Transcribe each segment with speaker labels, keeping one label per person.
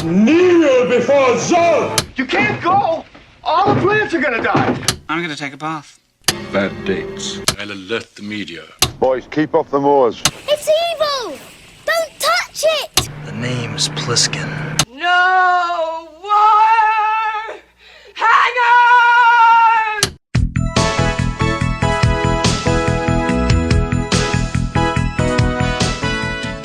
Speaker 1: Kneel before Zod!
Speaker 2: You can't go! All the plants are gonna die!
Speaker 3: I'm gonna take a bath.
Speaker 1: Bad dates. I'll alert the media.
Speaker 4: Boys, keep off the moors.
Speaker 5: It's evil! Don't touch it!
Speaker 3: The name's Pliskin.
Speaker 6: No wire hanger!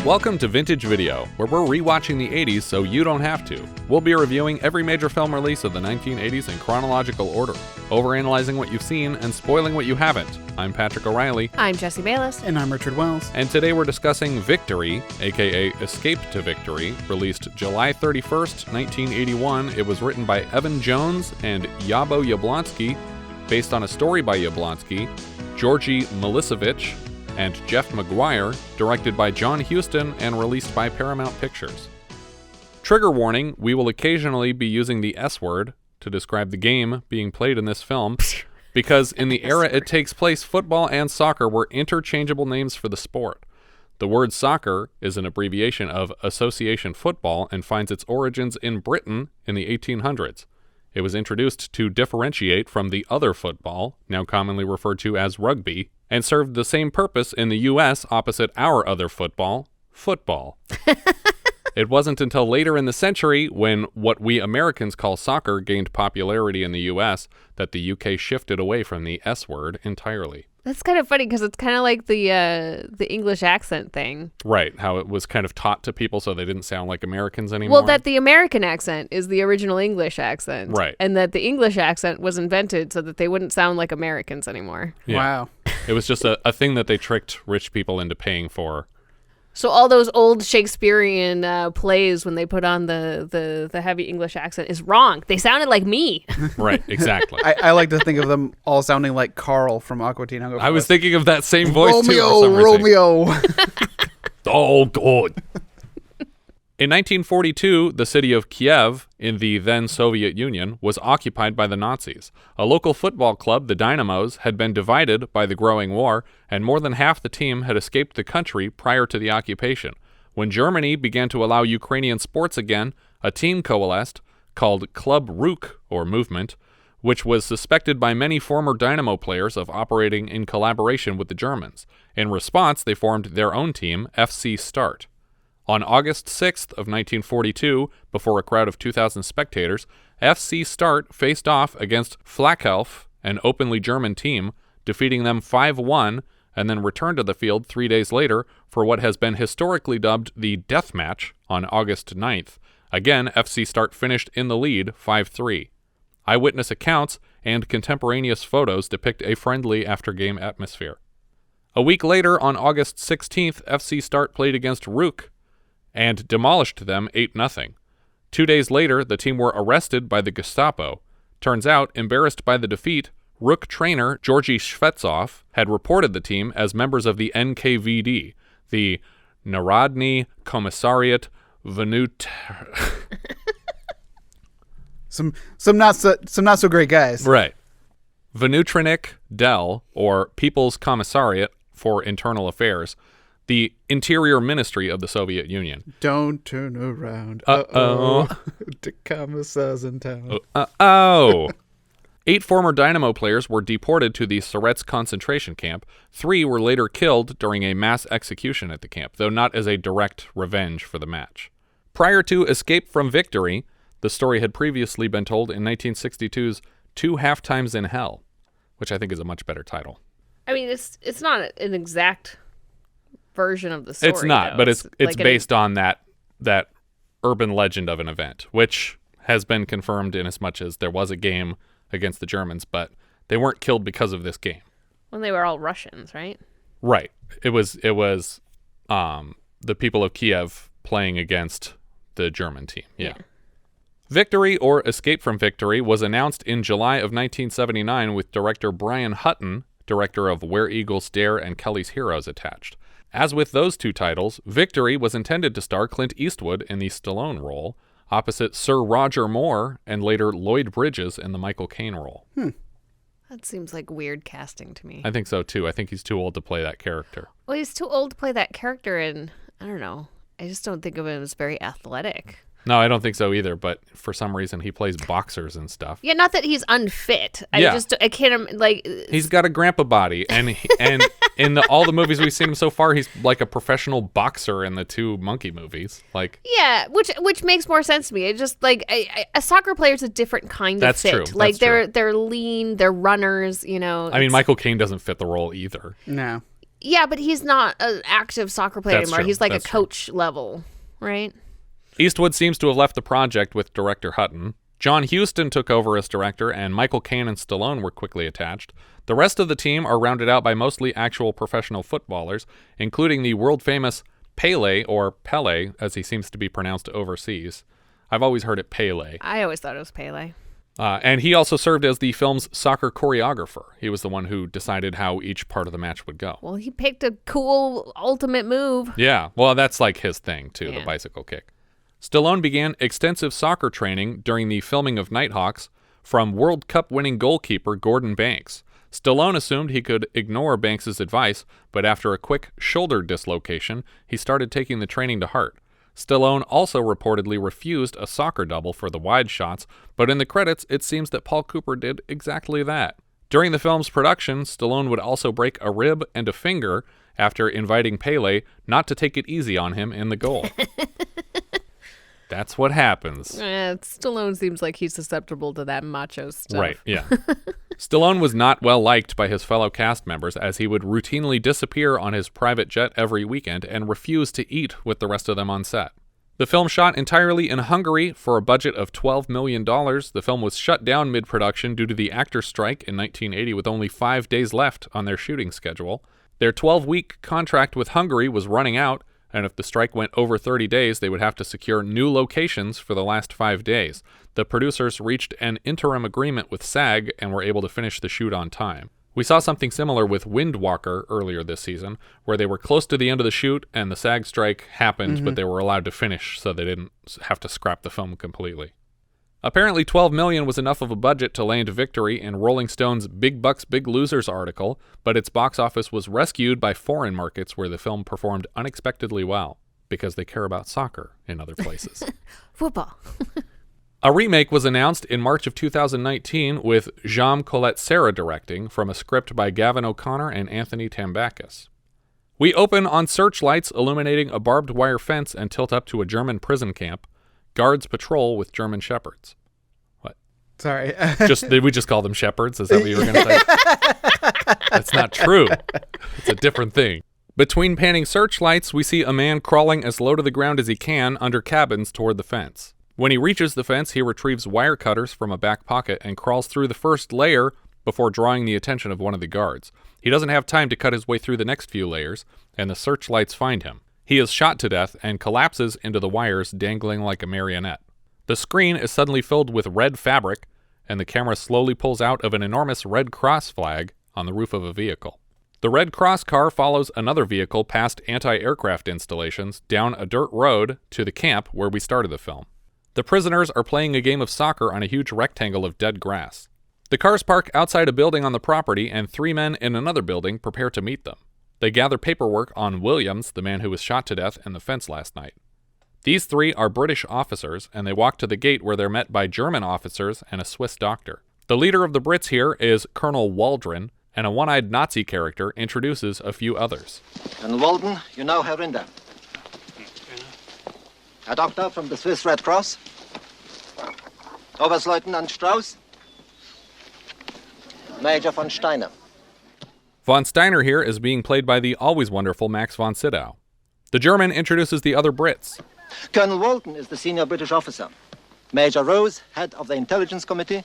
Speaker 7: Welcome to Vintage Video, where we're rewatching the 80s so you don't have to. We'll be reviewing every major film release of the 1980s in chronological order, overanalyzing what you've seen and spoiling what you haven't. I'm Patrick O'Reilly.
Speaker 8: I'm Jesse Bayless.
Speaker 9: And I'm Richard Wells.
Speaker 7: And today we're discussing Victory, aka Escape to Victory, released July 31st, 1981. It was written by Evan Jones and Yabo Yablonsky, based on a story by Yablonsky, Djordje Milicevic, and Jeff Maguire, directed by John Huston and released by Paramount Pictures. Trigger warning, we will occasionally be using the S word to describe the game being played in this film, because in the era it takes place, football and soccer were interchangeable names for the sport. The word soccer is an abbreviation of association football and finds its origins in Britain in the 1800s. It was introduced to differentiate from the other football, now commonly referred to as rugby, and served the same purpose in the U.S. opposite our other football. It wasn't until later in the century, when what we Americans call soccer gained popularity in the U.S., that the UK shifted away from the S word entirely.
Speaker 8: That's kind of funny because it's kind of like the English accent thing.
Speaker 7: Right, how it was kind of taught to people so they didn't sound like Americans anymore.
Speaker 8: Well, that the American accent is the original English accent.
Speaker 7: Right.
Speaker 8: And that the English accent was invented so that they wouldn't sound like Americans anymore.
Speaker 7: Yeah.
Speaker 9: Wow.
Speaker 7: It was just a thing that they tricked rich people into paying for.
Speaker 8: So all those old Shakespearean plays, when they put on the heavy English accent, is wrong. They sounded like me.
Speaker 7: Right, exactly.
Speaker 9: I like to think of them all sounding like Carl from Aqua Teen Hunger
Speaker 7: I was
Speaker 9: Force.
Speaker 7: thinking of that same voice too. For some reason.
Speaker 9: Romeo.
Speaker 7: Oh, God. In 1942, the city of Kiev, in the then Soviet Union, was occupied by the Nazis. A local football club, the Dynamos, had been divided by the growing war, and more than half the team had escaped the country prior to the occupation. When Germany began to allow Ukrainian sports again, a team coalesced, called Club Ruk, or Movement, which was suspected by many former Dynamo players of operating in collaboration with the Germans. In response, they formed their own team, FC Start. On August 6th of 1942, before a crowd of 2,000 spectators, FC Start faced off against Flakelf, an openly German team, defeating them 5-1, and then returned to the field 3 days later for what has been historically dubbed the Death Match on August 9th. Again, FC Start finished in the lead 5-3. Eyewitness accounts and contemporaneous photos depict a friendly after-game atmosphere. A week later, on August 16th, FC Start played against Ruk and demolished them 8-0. 2 days later, the team were arrested by the Gestapo. Turns out, embarrassed by the defeat, Ruk trainer Georgy Shvetsov had reported the team as members of the NKVD, the Narodny Commissariat Vnut...
Speaker 9: some not so great guys.
Speaker 7: Right. Vnutrinik Del, or People's Commissariat for Internal Affairs, the Interior Ministry of the Soviet Union.
Speaker 9: Don't turn around.
Speaker 7: Uh-oh.
Speaker 9: The commissar's in town.
Speaker 7: Uh-oh. 8 former Dynamo players were deported to the Surets concentration camp. 3 were later killed during a mass execution at the camp, though not as a direct revenge for the match. Prior to Escape from Victory, the story had previously been told in 1962's 2 Halftimes in Hell, which I think is a much better title.
Speaker 8: I mean, it's not an exact version of the story.
Speaker 7: It's not,
Speaker 8: though.
Speaker 7: but it's
Speaker 8: like
Speaker 7: based on that urban legend of an event, which has been confirmed in as much as there was a game against the Germans, but they weren't killed because of this game.
Speaker 8: When they were all Russians, right?
Speaker 7: Right. It was the people of Kiev playing against the German team. Yeah. Victory, or Escape from Victory, was announced in July of 1979 with director Brian Hutton, director of Where Eagles Dare and Kelly's Heroes, attached. As with those 2 titles, Victory was intended to star Clint Eastwood in the Stallone role, opposite Sir Roger Moore and later Lloyd Bridges in the Michael Caine role.
Speaker 8: That seems like weird casting to me.
Speaker 7: I think so, too. I think he's too old to play that character.
Speaker 8: Well, he's too old to play that character, and I don't know. I just don't think of him as very athletic.
Speaker 7: No, I don't think so either, but for some reason he plays boxers and stuff.
Speaker 8: Yeah, not that he's unfit. I can't, like...
Speaker 7: He's got a grandpa body, and in all the movies we've seen him so far, he's like a professional boxer in the 2 monkey movies. Like,
Speaker 8: yeah, which makes more sense to me. It just, like, a soccer player is a different kind of fit.
Speaker 7: That's true.
Speaker 8: Like, they're lean, they're runners, you know.
Speaker 7: I mean, Michael Caine doesn't fit the role either.
Speaker 9: No.
Speaker 8: Yeah, but he's not an active soccer player
Speaker 7: That's
Speaker 8: anymore.
Speaker 7: true.
Speaker 8: He's like
Speaker 7: That's
Speaker 8: a coach level, right?
Speaker 7: Eastwood seems to have left the project with director Hutton. John Huston took over as director, and Michael Caine and Stallone were quickly attached. The rest of the team are rounded out by mostly actual professional footballers, including the world-famous Pelé, or Pelé, as he seems to be pronounced overseas. I've always heard it Pelé.
Speaker 8: I always thought it was Pelé.
Speaker 7: And he also served as the film's soccer choreographer. He was the one who decided how each part of the match would go.
Speaker 8: Well, he picked a cool ultimate move.
Speaker 7: Yeah, well, that's like his thing, too,
Speaker 8: Yeah.
Speaker 7: the bicycle kick. Stallone began extensive soccer training during the filming of Nighthawks from World Cup winning goalkeeper Gordon Banks. Stallone assumed he could ignore Banks' advice, but after a quick shoulder dislocation, he started taking the training to heart. Stallone also reportedly refused a soccer double for the wide shots, but in the credits, it seems that Paul Cooper did exactly that. During the film's production, Stallone would also break a rib and a finger after inviting Pelé not to take it easy on him in the goal. That's what happens.
Speaker 8: Stallone seems like he's susceptible to that macho stuff.
Speaker 7: Right, yeah. Stallone was not well liked by his fellow cast members, as he would routinely disappear on his private jet every weekend and refuse to eat with the rest of them on set. The film shot entirely in Hungary for a budget of $12 million. The film was shut down mid-production due to the actors' strike in 1980, with only 5 days left on their shooting schedule. Their 12-week contract with Hungary was running out, and if the strike went over 30 days, they would have to secure new locations for the last 5 days. The producers reached an interim agreement with SAG and were able to finish the shoot on time. We saw something similar with Windwalker earlier this season, where they were close to the end of the shoot and the SAG strike happened, but they were allowed to finish, so they didn't have to scrap the film completely. Apparently $12 million was enough of a budget to land victory in Rolling Stone's Big Bucks, Big Losers article, but its box office was rescued by foreign markets where the film performed unexpectedly well, because they care about soccer in other places.
Speaker 8: Football.
Speaker 7: A remake was announced in March of 2019 with Jean Collet-Serra directing, from a script by Gavin O'Connor and Anthony Tambakis. We open on searchlights illuminating a barbed wire fence and tilt up to a German prison camp. Guards patrol with German shepherds. What?
Speaker 9: Sorry.
Speaker 7: Did we just call them shepherds? Is that what you were going to say? That's not true. It's a different thing. Between panning searchlights, we see a man crawling as low to the ground as he can under cabins toward the fence. When he reaches the fence, he retrieves wire cutters from a back pocket and crawls through the first layer before drawing the attention of one of the guards. He doesn't have time to cut his way through the next few layers, and the searchlights find him. He is shot to death and collapses into the wires, dangling like a marionette. The screen is suddenly filled with red fabric, and the camera slowly pulls out of an enormous Red Cross flag on the roof of a vehicle. The Red Cross car follows another vehicle past anti-aircraft installations, down a dirt road to the camp where we started the film. The prisoners are playing a game of soccer on a huge rectangle of dead grass. The cars park outside a building on the property, and 3 men in another building prepare to meet them. They gather paperwork on Williams, the man who was shot to death in the fence last night. These 3 are British officers, and they walk to the gate where they're met by German officers and a Swiss doctor. The leader of the Brits here is Colonel Waldron, and a one-eyed Nazi character introduces a few others.
Speaker 10: Colonel Walden, you know Herr Rinder. A doctor from the Swiss Red Cross. Oberstleutnant Strauss. Major von Steiner.
Speaker 7: Von Steiner here is being played by the always wonderful Max von Sydow. The German introduces the other Brits.
Speaker 10: Colonel Walton is the senior British officer. Major Rose, head of the Intelligence Committee.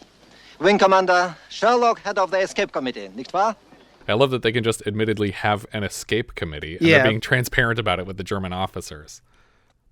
Speaker 10: Wing Commander Sherlock, head of the Escape Committee, nicht wahr?
Speaker 7: I love that they can just admittedly have an escape committee, and
Speaker 9: Yeah.
Speaker 7: they're being transparent about it with the German officers.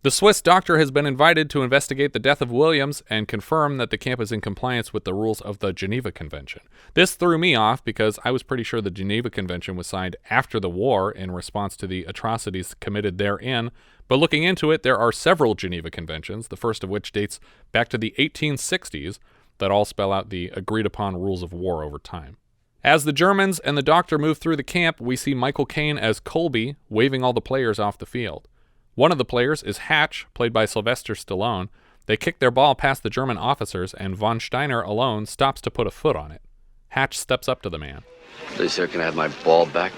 Speaker 7: The Swiss doctor has been invited to investigate the death of Williams and confirm that the camp is in compliance with the rules of the Geneva Convention. This threw me off because I was pretty sure the Geneva Convention was signed after the war in response to the atrocities committed therein, but looking into it, there are several Geneva Conventions, the first of which dates back to the 1860s, that all spell out the agreed-upon rules of war over time. As the Germans and the doctor move through the camp, we see Michael Caine as Colby waving all the players off the field. One of the players is Hatch, played by Sylvester Stallone. They kick their ball past the German officers, and von Steiner alone stops to put a foot on it. Hatch steps up to the man.
Speaker 11: Please, sir, can I have my ball back?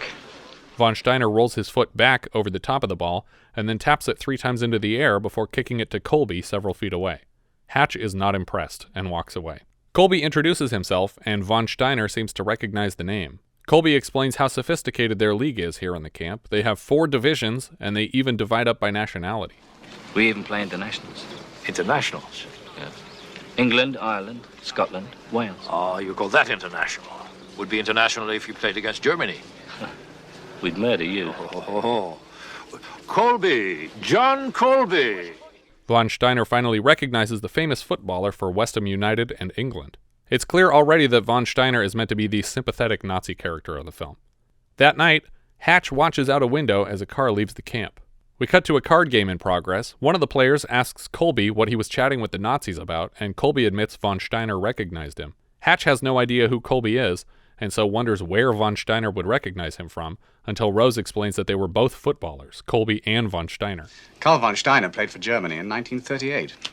Speaker 7: Von Steiner rolls his foot back over the top of the ball and then taps it 3 times into the air before kicking it to Colby several feet away. Hatch is not impressed and walks away. Colby introduces himself, and von Steiner seems to recognize the name. Colby explains how sophisticated their league is here in the camp. They have 4 divisions, and they even divide up by nationality.
Speaker 3: We even play internationals.
Speaker 11: Internationals?
Speaker 3: Yeah. England, Ireland, Scotland, Wales.
Speaker 11: Oh, you call that international? Would be international if you played against Germany.
Speaker 3: We'd murder you.
Speaker 11: Oh. Colby! John Colby!
Speaker 7: Von Steiner finally recognizes the famous footballer for West Ham United and England. It's clear already that von Steiner is meant to be the sympathetic Nazi character of the film. That night, Hatch watches out a window as a car leaves the camp. We cut to a card game in progress. One of the players asks Colby what he was chatting with the Nazis about, and Colby admits von Steiner recognized him. Hatch has no idea who Colby is, and so wonders where von Steiner would recognize him from, until Rose explains that they were both footballers, Colby and von Steiner.
Speaker 12: Karl von Steiner played for Germany in 1938.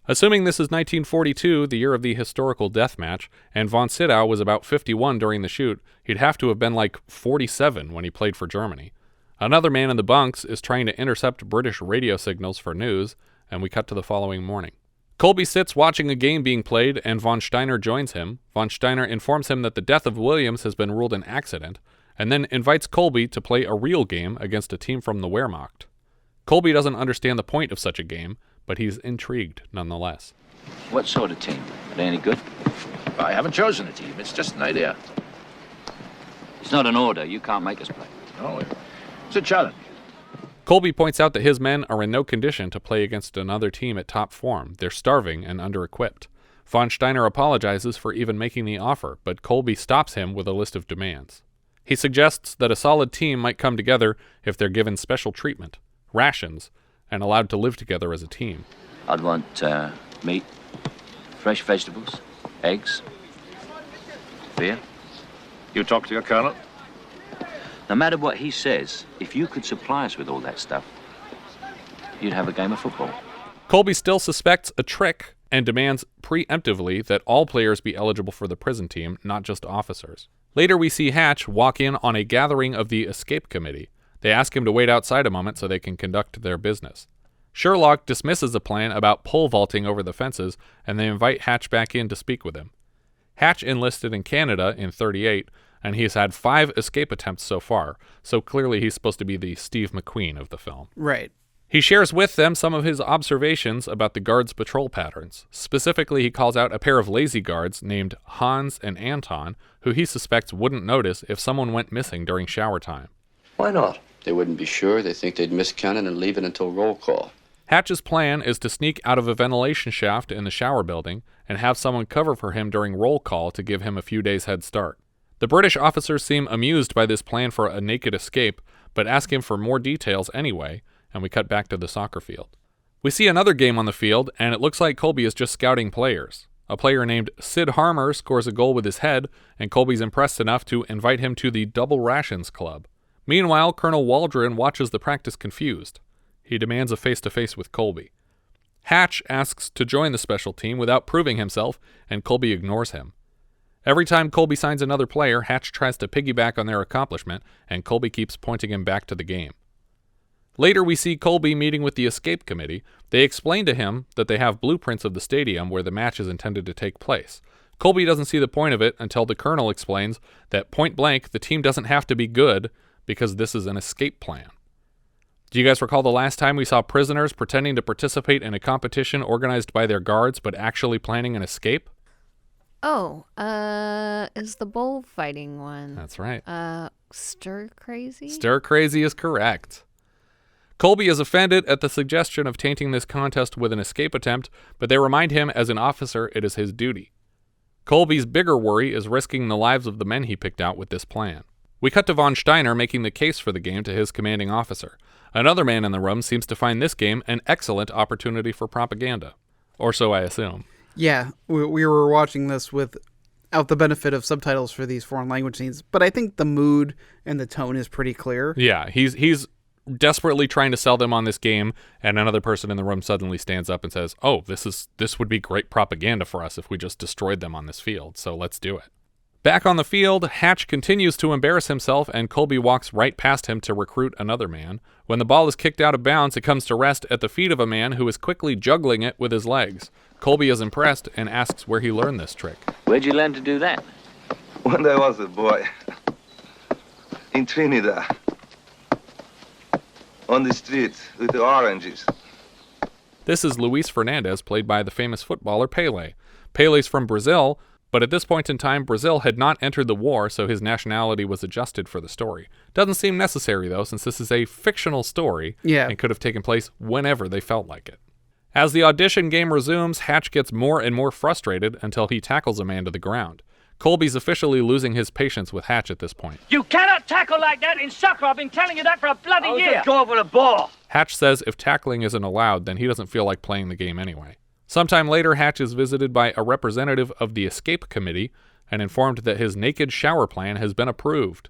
Speaker 7: Assuming this is 1942, the year of the historical death match, and von Sydow was about 51 during the shoot, he'd have to have been like 47 when he played for Germany. Another man in the bunks is trying to intercept British radio signals for news, and we cut to the following morning. Colby sits watching a game being played, and von Steiner joins him. Von Steiner informs him that the death of Williams has been ruled an accident, and then invites Colby to play a real game against a team from the Wehrmacht. Colby doesn't understand the point of such a game, but he's intrigued nonetheless.
Speaker 3: What sort of team? Are they any good?
Speaker 11: I haven't chosen a team. It's just an idea.
Speaker 3: It's not an order. You can't make us play.
Speaker 11: No, it's a challenge.
Speaker 7: Colby points out that his men are in no condition to play against another team at top form. They're starving and under-equipped. Von Steiner apologizes for even making the offer, but Colby stops him with a list of demands. He suggests that a solid team might come together if they're given special treatment, rations, and allowed to live together as a team.
Speaker 3: I'd want meat, fresh vegetables, eggs, beer.
Speaker 11: You talk to your colonel?
Speaker 3: No matter what he says, if you could supply us with all that stuff, you'd have a game of football.
Speaker 7: Colby still suspects a trick and demands preemptively that all players be eligible for the prison team, not just officers. Later we see Hatch walk in on a gathering of the escape committee. They ask him to wait outside a moment so they can conduct their business. Sherlock dismisses a plan about pole vaulting over the fences, and they invite Hatch back in to speak with him. Hatch enlisted in Canada in '38, and he's had 5 escape attempts so far, so clearly he's supposed to be the Steve McQueen of the film.
Speaker 9: Right.
Speaker 7: He shares with them some of his observations about the guards' patrol patterns. Specifically, he calls out a pair of lazy guards named Hans and Anton, who he suspects wouldn't notice if someone went missing during shower time.
Speaker 11: Why not?
Speaker 13: They wouldn't be sure. They think they'd miss Caine and leave it until roll call.
Speaker 7: Hatch's plan is to sneak out of a ventilation shaft in the shower building and have someone cover for him during roll call to give him a few days' head start. The British officers seem amused by this plan for a naked escape, but ask him for more details anyway, and we cut back to the soccer field. We see another game on the field, and it looks like Colby is just scouting players. A player named Sid Harmor scores a goal with his head, and Colby's impressed enough to invite him to the Double Rations Club. Meanwhile, Colonel Waldron watches the practice confused. He demands a face-to-face with Colby. Hatch asks to join the special team without proving himself, and Colby ignores him. Every time Colby signs another player, Hatch tries to piggyback on their accomplishment, and Colby keeps pointing him back to the game. Later, we see Colby meeting with the escape committee. They explain to him that they have blueprints of the stadium where the match is intended to take place. Colby doesn't see the point of it until the colonel explains that point blank, the team doesn't have to be good because this is an escape plan. Do you guys recall the last time we saw prisoners pretending to participate in a competition organized by their guards but actually planning an escape?
Speaker 8: Oh, is the bullfighting one.
Speaker 7: That's right.
Speaker 8: Stir Crazy?
Speaker 7: Stir Crazy is correct. Colby is offended at the suggestion of tainting this contest with an escape attempt, but they remind him as an officer it is his duty. Colby's bigger worry is risking the lives of the men he picked out with this plan. We cut to von Steiner making the case for the game to his commanding officer. Another man in the room seems to find this game an excellent opportunity for propaganda. Or so I assume.
Speaker 9: Yeah, we were watching this without the benefit of subtitles for these foreign language scenes, but I think the mood and the tone is pretty clear.
Speaker 7: Yeah, he's desperately trying to sell them on this game, and another person in the room suddenly stands up and says, oh, this would be great propaganda for us if we just destroyed them on this field, so let's do it. Back on the field, Hatch continues to embarrass himself, and Colby walks right past him to recruit another man. When the ball is kicked out of bounds, it comes to rest at the feet of a man who is quickly juggling it with his legs. Colby is impressed and asks where he learned this trick.
Speaker 3: Where'd you learn to do that?
Speaker 14: When I was a boy, in Trinidad, on the street with the oranges.
Speaker 7: This is Luis Fernandez, played by the famous footballer Pelé. Pelé's from Brazil, but at this point in time, Brazil had not entered the war, so his nationality was adjusted for the story. Doesn't seem necessary, though, since this is a fictional story and could have taken place whenever they felt like it. As the audition game resumes, Hatch gets more and more frustrated until he tackles a man to the ground. Colby's officially losing his patience with Hatch at this point.
Speaker 15: You cannot tackle like that in soccer. I've been telling you that for a bloody year. Just go over the ball.
Speaker 7: Hatch says if tackling isn't allowed, then he doesn't feel like playing the game anyway. Sometime later, Hatch is visited by a representative of the Escape Committee and informed that his naked shower plan has been approved.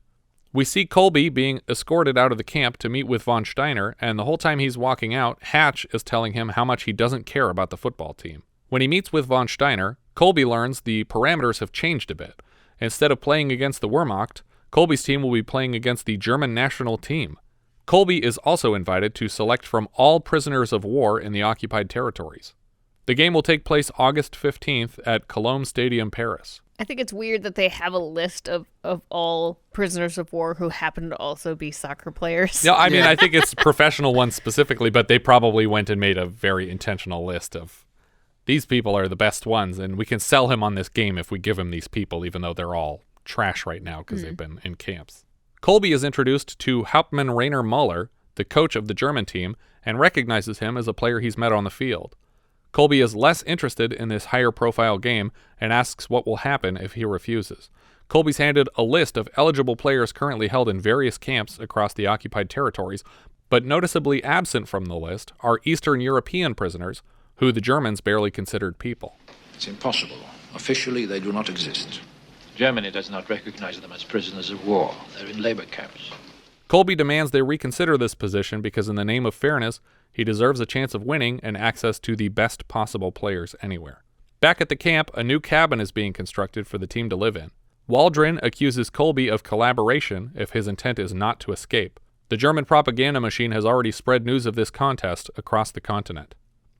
Speaker 7: We see Colby being escorted out of the camp to meet with von Steiner, and the whole time he's walking out, Hatch is telling him how much he doesn't care about the football team. When he meets with von Steiner, Colby learns the parameters have changed a bit. Instead of playing against the Wehrmacht, Colby's team will be playing against the German national team. Colby is also invited to select from all prisoners of war in the occupied territories. The game will take place August 15th at Cologne Stadium, Paris.
Speaker 8: I think it's weird that they have a list of all prisoners of war who happen to also be soccer players.
Speaker 7: No, I mean, I think it's professional ones specifically, but they probably went and made a very intentional list of these people are the best ones, and we can sell him on this game if we give him these people, even though they're all trash right now because they've been in camps. Colby is introduced to Hauptmann Rainer Muller, the coach of the German team, and recognizes him as a player he's met on the field. Colby is less interested in this higher-profile game and asks what will happen if he refuses. Colby's handed a list of eligible players currently held in various camps across the occupied territories, but noticeably absent from the list are Eastern European prisoners, who the Germans barely considered people.
Speaker 11: It's impossible. Officially, they do not exist. Germany does not recognize them as prisoners of war. They're in labor camps.
Speaker 7: Colby demands they reconsider this position because in the name of fairness, he deserves a chance of winning and access to the best possible players anywhere. Back at the camp, a new cabin is being constructed for the team to live in. Waldron accuses Colby of collaboration if his intent is not to escape. The German propaganda machine has already spread news of this contest across the continent.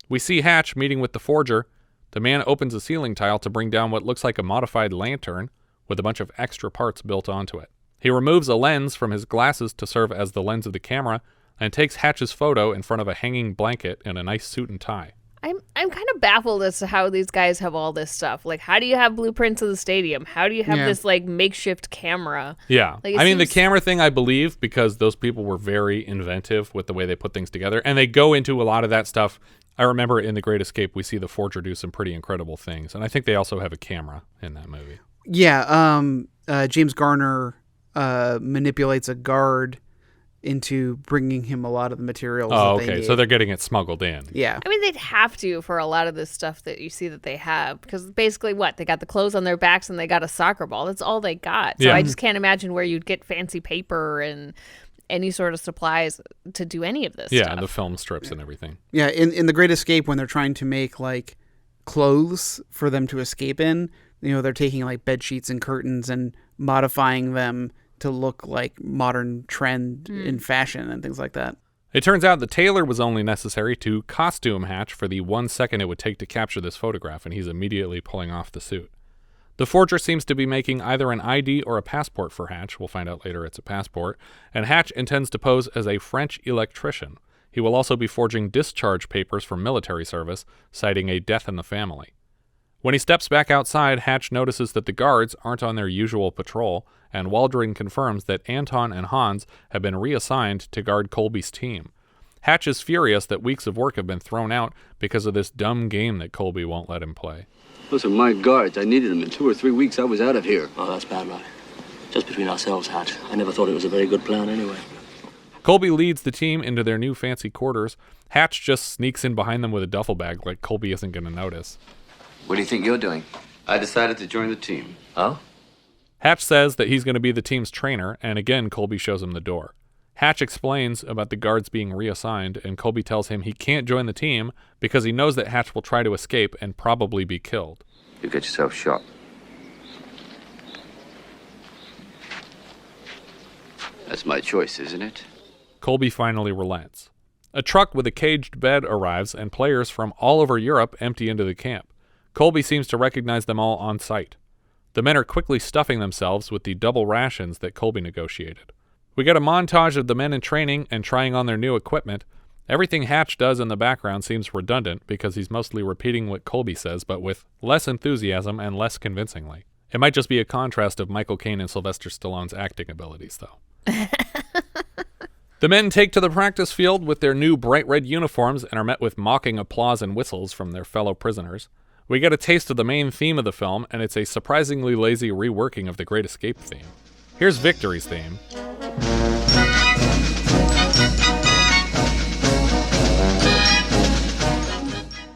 Speaker 7: We see Hatch meeting with the forger. The man opens a ceiling tile to bring down what looks like a modified lantern with a bunch of extra parts built onto it. He removes a lens from his glasses to serve as the lens of the camera and takes Hatch's photo in front of a hanging blanket in a nice suit and tie.
Speaker 8: I'm kind of baffled as to how these guys have all this stuff. Like, how do you have blueprints of the stadium? How do you have this, like, makeshift camera?
Speaker 7: Yeah.
Speaker 8: Like,
Speaker 7: I mean, the camera thing, I believe, because those people were very inventive with the way they put things together. And they go into a lot of that stuff. I remember in The Great Escape, we see the forger do some pretty incredible things. And I think they also have a camera in that movie.
Speaker 9: Yeah. James Garner manipulates a guard into bringing him a lot of the materials.
Speaker 7: Oh,
Speaker 9: that they
Speaker 7: okay.
Speaker 9: need.
Speaker 7: So they're getting it smuggled in.
Speaker 9: Yeah.
Speaker 8: I mean, they'd have to for a lot of this stuff that you see that they have, because basically what? They got the clothes on their backs and they got a soccer ball. That's all they got. So I just can't imagine where you'd get fancy paper and any sort of supplies to do any of this stuff.
Speaker 7: Yeah, the film strips and everything.
Speaker 9: Yeah, in The Great Escape, when they're trying to make, like, clothes for them to escape in, you know, they're taking, like, bed sheets and curtains and modifying them to look like modern trend in fashion and things like that.
Speaker 7: It turns out the tailor was only necessary to costume Hatch for the 1 second it would take to capture this photograph, and he's immediately pulling off the suit. The forger seems to be making either an ID or a passport for Hatch. We'll find out later it's a passport. And Hatch intends to pose as a French electrician. He will also be forging discharge papers for military service, citing a death in the family. When he steps back outside, Hatch notices that the guards aren't on their usual patrol, and Waldron confirms that Anton and Hans have been reassigned to guard Colby's team. Hatch is furious that weeks of work have been thrown out because of this dumb game that Colby won't let him play.
Speaker 13: Those are my guards. I needed them. In 2 or 3 weeks, I was out of here.
Speaker 16: Oh, that's bad, right? Just between ourselves, Hatch. I never thought it was a very good plan anyway.
Speaker 7: Colby leads the team into their new fancy quarters. Hatch just sneaks in behind them with a duffel bag like Colby isn't going to notice.
Speaker 13: What do you think you're doing? I decided to join the team.
Speaker 16: Oh?
Speaker 7: Hatch says that he's going to be the team's trainer, and again, Colby shows him the door. Hatch explains about the guards being reassigned, and Colby tells him he can't join the team because he knows that Hatch will try to escape and probably be killed.
Speaker 3: You get yourself shot.
Speaker 13: That's my choice, isn't it?
Speaker 7: Colby finally relents. A truck with a caged bed arrives, and players from all over Europe empty into the camp. Colby seems to recognize them all on sight. The men are quickly stuffing themselves with the double rations that Colby negotiated. We get a montage of the men in training and trying on their new equipment. Everything Hatch does in the background seems redundant because he's mostly repeating what Colby says, but with less enthusiasm and less convincingly. It might just be a contrast of Michael Caine and Sylvester Stallone's acting abilities, though. The men take to the practice field with their new bright red uniforms and are met with mocking applause and whistles from their fellow prisoners. We get a taste of the main theme of the film, and it's a surprisingly lazy reworking of the Great Escape theme. Here's Victory's theme.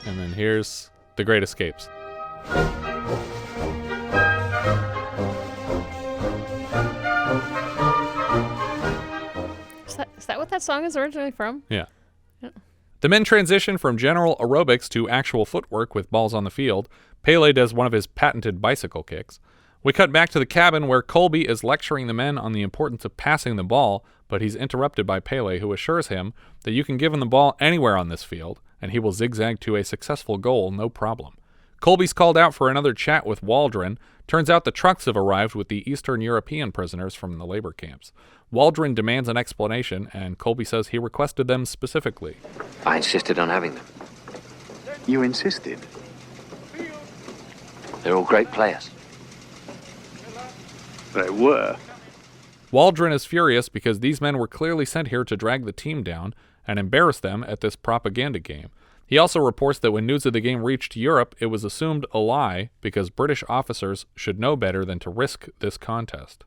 Speaker 7: And then here's The Great Escapes.
Speaker 8: Is that what that song is originally from?
Speaker 7: Yeah. The men transition from general aerobics to actual footwork with balls on the field. Pelé does one of his patented bicycle kicks. We cut back to the cabin where Colby is lecturing the men on the importance of passing the ball, but he's interrupted by Pelé, who assures him that you can give him the ball anywhere on this field, and he will zigzag to a successful goal, no problem. Colby's called out for another chat with Waldron. Turns out the trucks have arrived with the Eastern European prisoners from the labor camps. Waldron demands an explanation, and Colby says he requested them specifically.
Speaker 3: I insisted on having them.
Speaker 12: You insisted?
Speaker 3: They're all great players.
Speaker 12: They were.
Speaker 7: Waldron is furious because these men were clearly sent here to drag the team down and embarrass them at this propaganda game. He also reports that when news of the game reached Europe, it was assumed a lie because British officers should know better than to risk this contest.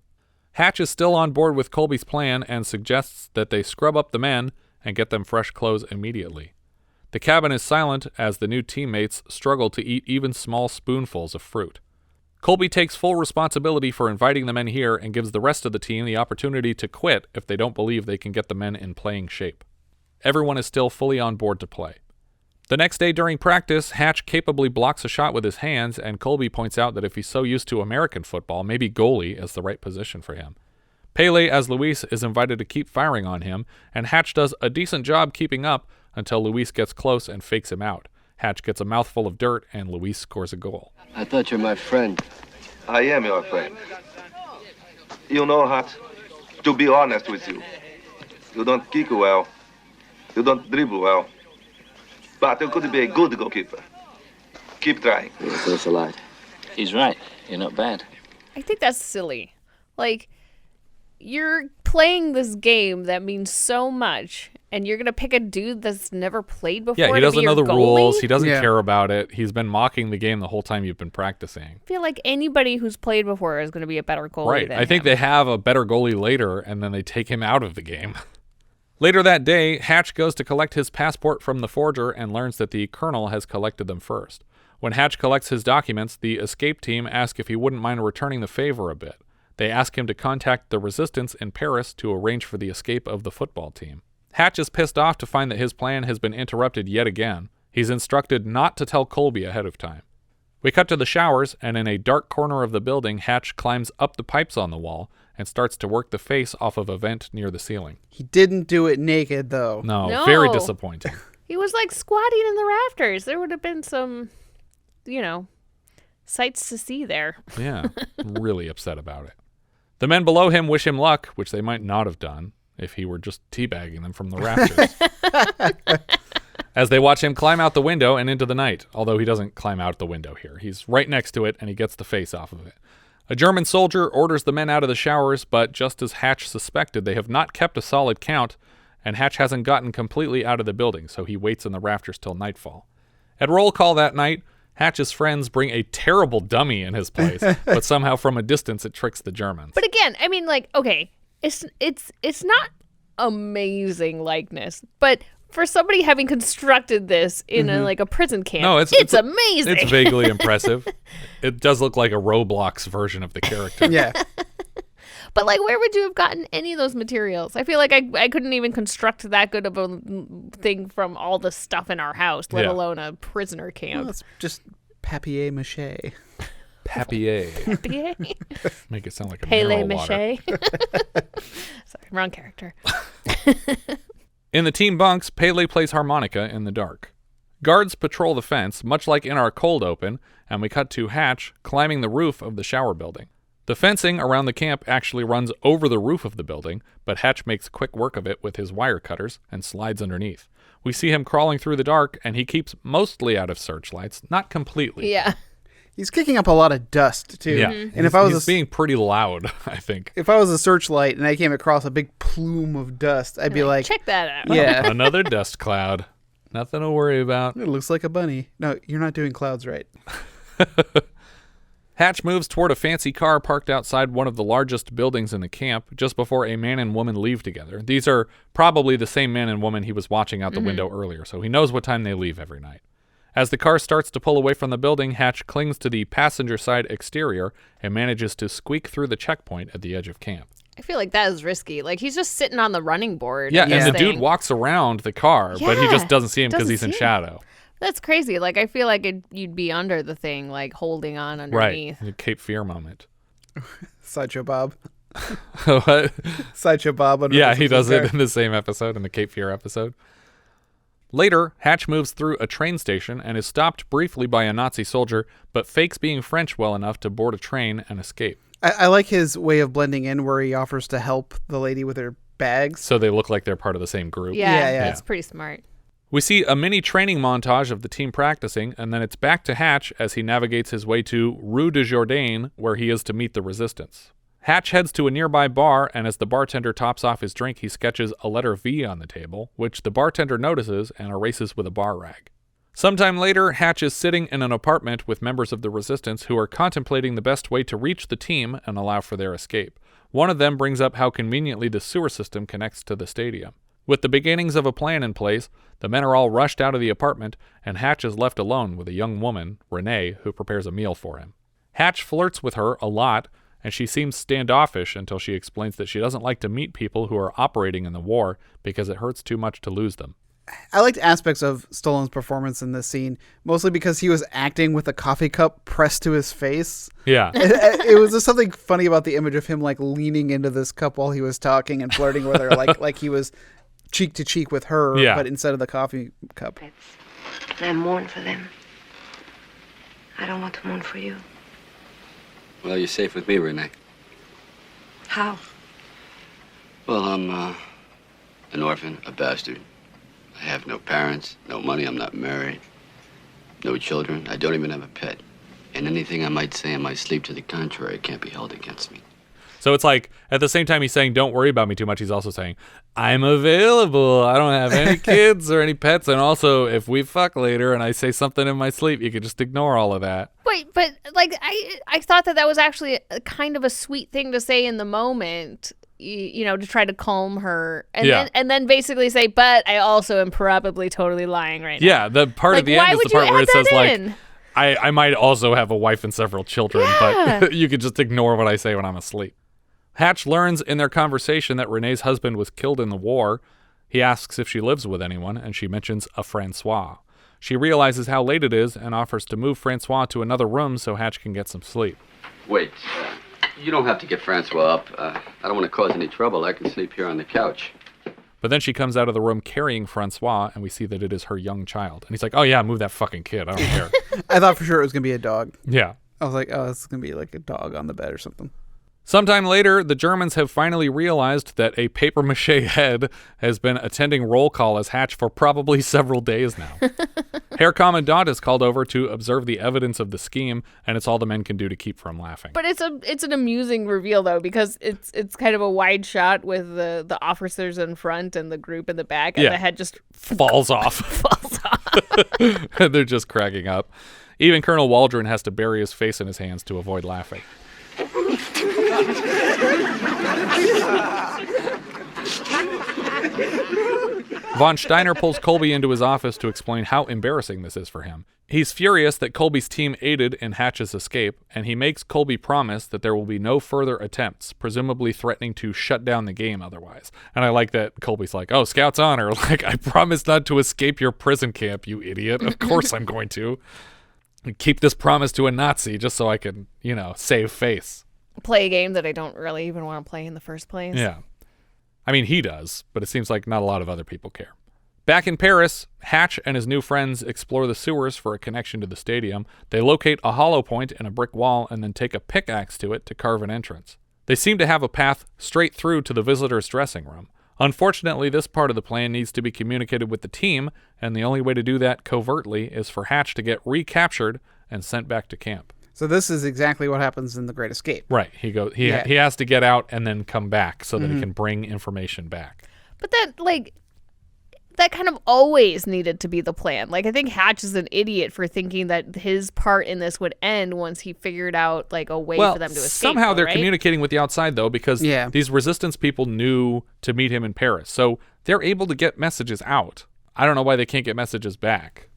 Speaker 7: Hatch is still on board with Colby's plan and suggests that they scrub up the men and get them fresh clothes immediately. The cabin is silent as the new teammates struggle to eat even small spoonfuls of fruit. Colby takes full responsibility for inviting the men here and gives the rest of the team the opportunity to quit if they don't believe they can get the men in playing shape. Everyone is still fully on board to play. The next day during practice, Hatch capably blocks a shot with his hands, and Colby points out that if he's so used to American football, maybe goalie is the right position for him. Pelé, as Luis, is invited to keep firing on him, and Hatch does a decent job keeping up until Luis gets close and fakes him out. Hatch gets a mouthful of dirt, and Luis scores a goal.
Speaker 16: I thought you were my friend.
Speaker 14: I am your friend. You know, Hatch, to be honest with you, you don't kick well, you don't dribble well, but you could be a good goalkeeper. Keep trying.
Speaker 16: Yeah, thanks a lot.
Speaker 3: He's right. You're not bad.
Speaker 8: I think that's silly. Like, you're playing this game that means so much, and you're going to pick a dude that's never played before.
Speaker 7: Yeah, he doesn't know the rules. He doesn't
Speaker 9: Yeah.
Speaker 7: care about it. He's been mocking the game the whole time you've been practicing.
Speaker 8: I feel like anybody who's played before is going to be a better goalie
Speaker 7: Right.
Speaker 8: than
Speaker 7: I think
Speaker 8: him.
Speaker 7: they have a better goalie later, and then they take him out of the game. Later that day, Hatch goes to collect his passport from the forger and learns that the colonel has collected them first. When Hatch collects his documents, the escape team ask if he wouldn't mind returning the favor a bit. They ask him to contact the resistance in Paris to arrange for the escape of the football team. Hatch is pissed off to find that his plan has been interrupted yet again. He's instructed not to tell Colby ahead of time. We cut to the showers, and in a dark corner of the building, Hatch climbs up the pipes on the wall and starts to work the face off of a vent near the ceiling.
Speaker 9: He didn't do it naked, though.
Speaker 7: No. Very disappointing.
Speaker 8: He was like squatting in the rafters. There would have been some, sights to see there.
Speaker 7: Yeah, really upset about it. The men below him wish him luck, which they might not have done if he were just teabagging them from the rafters. As they watch him climb out the window and into the night, although he doesn't climb out the window here. He's right next to it, and he gets the face off of it. A German soldier orders the men out of the showers, but just as Hatch suspected, they have not kept a solid count, and Hatch hasn't gotten completely out of the building, so he waits in the rafters till nightfall. At roll call that night, Hatch's friends bring a terrible dummy in his place, but somehow from a distance it tricks the Germans.
Speaker 8: But again, I mean, okay, it's not amazing likeness, but for somebody having constructed this in a prison camp, it's amazing.
Speaker 7: It's vaguely impressive. It does look like a Roblox version of the character.
Speaker 9: Yeah.
Speaker 8: But, like, where would you have gotten any of those materials? I feel like I couldn't even construct that good of a thing from all the stuff in our house, let alone a prisoner camp.
Speaker 9: Well, it's just papier-mâché.
Speaker 7: Papier.
Speaker 8: Papier?
Speaker 7: Make it sound like a
Speaker 8: Pelé
Speaker 7: mineral water.
Speaker 8: Sorry, wrong character.
Speaker 7: In the team bunks, Pelé plays harmonica in the dark. Guards patrol the fence, much like in our cold open, and we cut to Hatch climbing the roof of the shower building. The fencing around the camp actually runs over the roof of the building, but Hatch makes quick work of it with his wire cutters and slides underneath. We see him crawling through the dark, and he keeps mostly out of searchlights, not completely.
Speaker 8: Yeah.
Speaker 9: He's kicking up a lot of dust, too.
Speaker 7: Yeah.
Speaker 9: And if I was
Speaker 7: he's being pretty loud, I think.
Speaker 9: If I was a searchlight and I came across a big plume of dust, I'd be like,
Speaker 8: check that out.
Speaker 9: Yeah.
Speaker 7: Another dust cloud. Nothing to worry about.
Speaker 9: It looks like a bunny. No, you're not doing clouds right.
Speaker 7: Hatch moves toward a fancy car parked outside one of the largest buildings in the camp just before a man and woman leave together. These are probably the same man and woman he was watching out the window earlier, so he knows what time they leave every night. As the car starts to pull away from the building, Hatch clings to the passenger side exterior and manages to squeak through the checkpoint at the edge of camp.
Speaker 8: I feel like that is risky. Like, he's just sitting on the running board.
Speaker 7: Yeah, and the dude walks around the car, but he just doesn't see him because he's in shadow.
Speaker 8: That's crazy. Like, I feel like you'd be under the thing, like, holding on underneath.
Speaker 7: Right, the Cape Fear moment.
Speaker 9: Sideshow Bob.
Speaker 7: What?
Speaker 9: Sideshow Bob.
Speaker 7: Yeah, he does it in the same episode, in the Cape Fear episode. Later, Hatch moves through a train station and is stopped briefly by a Nazi soldier, but fakes being French well enough to board a train and escape.
Speaker 9: I like his way of blending in where he offers to help the lady with her bags.
Speaker 7: So they look like they're part of the same group.
Speaker 8: Yeah. It's pretty smart.
Speaker 7: We see a mini training montage of the team practicing, and then it's back to Hatch as he navigates his way to Rue de Jourdain, where he is to meet the resistance. Hatch heads to a nearby bar, and as the bartender tops off his drink, he sketches a letter V on the table, which the bartender notices and erases with a bar rag. Sometime later, Hatch is sitting in an apartment with members of the resistance who are contemplating the best way to reach the team and allow for their escape. One of them brings up how conveniently the sewer system connects to the stadium. With the beginnings of a plan in place, the men are all rushed out of the apartment, and Hatch is left alone with a young woman, Renee, who prepares a meal for him. Hatch flirts with her a lot, and she seems standoffish until she explains that she doesn't like to meet people who are operating in the war because it hurts too much to lose them.
Speaker 9: I liked aspects of Stallone's performance in this scene, mostly because he was acting with a coffee cup pressed to his face.
Speaker 7: Yeah.
Speaker 9: It was just something funny about the image of him like leaning into this cup while he was talking and flirting with her, like he was cheek to cheek with her, but instead of the coffee cup.
Speaker 17: I mourn for them. I don't want to mourn for you.
Speaker 13: Well, you're safe with me, Renee.
Speaker 17: How?
Speaker 13: Well, I'm an orphan, a bastard. I have no parents, no money, I'm not married, no children. I don't even have a pet. And anything I might say in my sleep to the contrary can't be held against me.
Speaker 7: So it's like, at the same time he's saying, don't worry about me too much, he's also saying, I'm available. I don't have any kids or any pets. And also, if we fuck later and I say something in my sleep, you can just ignore all of that.
Speaker 8: Wait, but like, I thought that was actually a kind of a sweet thing to say in the moment, you know, to try to calm her. And then basically say, but I also am probably totally lying right now.
Speaker 7: Yeah, the part at the end is the part where it says, like, I might also have a wife and several children, but you could just ignore what I say when I'm asleep. Hatch learns in their conversation that Renee's husband was killed in the war. He asks if she lives with anyone, and she mentions a Francois. She realizes how late it is and offers to move Francois to another room so Hatch can get some sleep.
Speaker 13: Wait, you don't have to get Francois up. I don't want to cause any trouble. I can sleep here on the couch.
Speaker 7: But then she comes out of the room carrying Francois, and we see that it is her young child. And he's like, oh yeah, move that fucking kid. I don't care.
Speaker 9: I thought for sure it was going to be a dog.
Speaker 7: Yeah.
Speaker 9: I was like, oh, this is going to be like a dog on the bed or something.
Speaker 7: Sometime later, the Germans have finally realized that a papier-mâché head has been attending roll call as Hatch for probably several days now. Herr Commandant is called over to observe the evidence of the scheme, and it's all the men can do to keep from laughing.
Speaker 8: But it's an amusing reveal, though, because it's kind of a wide shot with the officers in front and the group in the back, and the head just
Speaker 7: falls off. And they're just cracking up. Even Colonel Waldron has to bury his face in his hands to avoid laughing. Von Steiner pulls Colby into his office to explain how embarrassing this is for him. He's furious that Colby's team aided in Hatch's escape, and he makes Colby promise that there will be no further attempts, presumably threatening to shut down the game otherwise. And I like that Colby's like, oh, Scout's honor, like, I promise not to escape your prison camp, you idiot. Of course I'm going to. Keep this promise to a Nazi just so I can, save face.
Speaker 8: Play a game that I don't really even want to play in the first place.
Speaker 7: Yeah. I mean, he does, but it seems like not a lot of other people care. Back in Paris, Hatch and his new friends explore the sewers for a connection to the stadium. They locate a hollow point in a brick wall and then take a pickaxe to it to carve an entrance. They seem to have a path straight through to the visitors' dressing room. Unfortunately, this part of the plan needs to be communicated with the team, and the only way to do that covertly is for Hatch to get recaptured and sent back to camp.
Speaker 9: So this is exactly what happens in The Great Escape.
Speaker 7: Right. He has to get out and then come back so that he can bring information back.
Speaker 8: But that kind of always needed to be the plan. Like, I think Hatch is an idiot for thinking that his part in this would end once he figured out, like, a way for them to escape.
Speaker 7: Somehow they're
Speaker 8: right?
Speaker 7: communicating with the outside, though, because these resistance people knew to meet him in Paris. So they're able to get messages out. I don't know why they can't get messages back.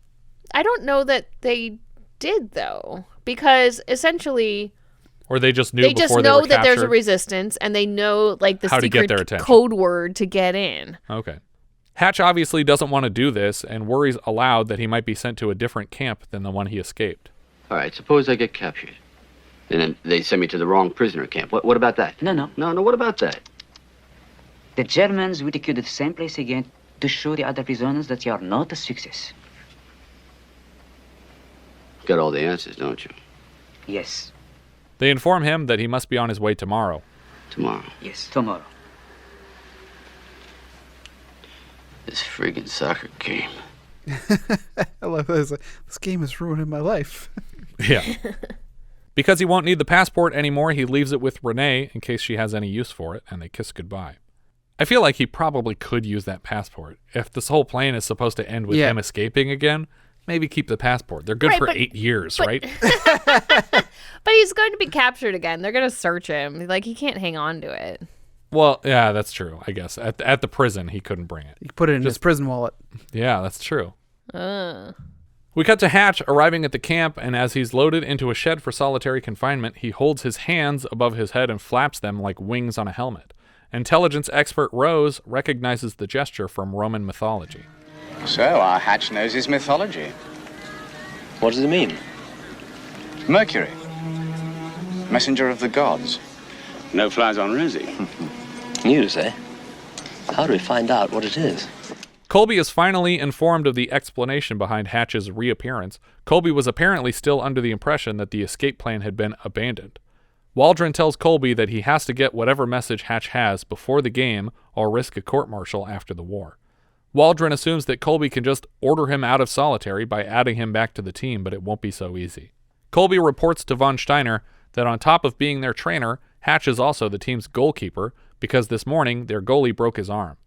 Speaker 8: I don't know that they did, though, because essentially...
Speaker 7: Or they just knew
Speaker 8: they just
Speaker 7: before
Speaker 8: know
Speaker 7: they were
Speaker 8: that there's a
Speaker 7: captured?
Speaker 8: resistance, and they know, like, the
Speaker 7: How to get their
Speaker 8: secret
Speaker 7: attention.
Speaker 8: code word to get in.
Speaker 7: Okay. Hatch obviously doesn't want to do this and worries aloud that he might be sent to a different camp than the one he escaped.
Speaker 13: All right, suppose I get captured. And then they send me to the wrong prisoner camp. What about that?
Speaker 18: No,
Speaker 13: what about that?
Speaker 18: The Germans will take you to the same place again to show the other prisoners that you are not a success.
Speaker 13: Got all the answers, don't you?
Speaker 18: Yes.
Speaker 7: They inform him that he must be on his way tomorrow.
Speaker 13: Tomorrow?
Speaker 18: Yes, tomorrow.
Speaker 13: This friggin' soccer game.
Speaker 9: I love this. This game is ruining my life.
Speaker 7: Yeah. Because he won't need the passport anymore, he leaves it with Renee in case she has any use for it, and they kiss goodbye. I feel like he probably could use that passport. If this whole plan is supposed to end with him escaping again, maybe keep the passport. They're good for 8 years, right?
Speaker 8: But he's going to be captured again. They're going to search him. Like, he can't hang on to it.
Speaker 7: Well, yeah, that's true, I guess. At the prison, he couldn't bring it.
Speaker 9: He put it in his prison wallet.
Speaker 7: Yeah, that's true. We cut to Hatch arriving at the camp, and as he's loaded into a shed for solitary confinement, he holds his hands above his head and flaps them like wings on a helmet. Intelligence expert Rose recognizes the gesture from Roman mythology.
Speaker 19: So, our Hatch knows his mythology.
Speaker 16: What does it mean?
Speaker 19: Mercury, messenger of the gods. No flies on Rosie.
Speaker 16: News, eh? How do we find out what it is?
Speaker 7: Colby is finally informed of the explanation behind Hatch's reappearance. Colby was apparently still under the impression that the escape plan had been abandoned. Waldron tells Colby that he has to get whatever message Hatch has before the game or risk a court-martial after the war. Waldron assumes that Colby can just order him out of solitary by adding him back to the team, but it won't be so easy. Colby reports to von Steiner that on top of being their trainer, Hatch is also the team's goalkeeper because this morning their goalie broke his arm.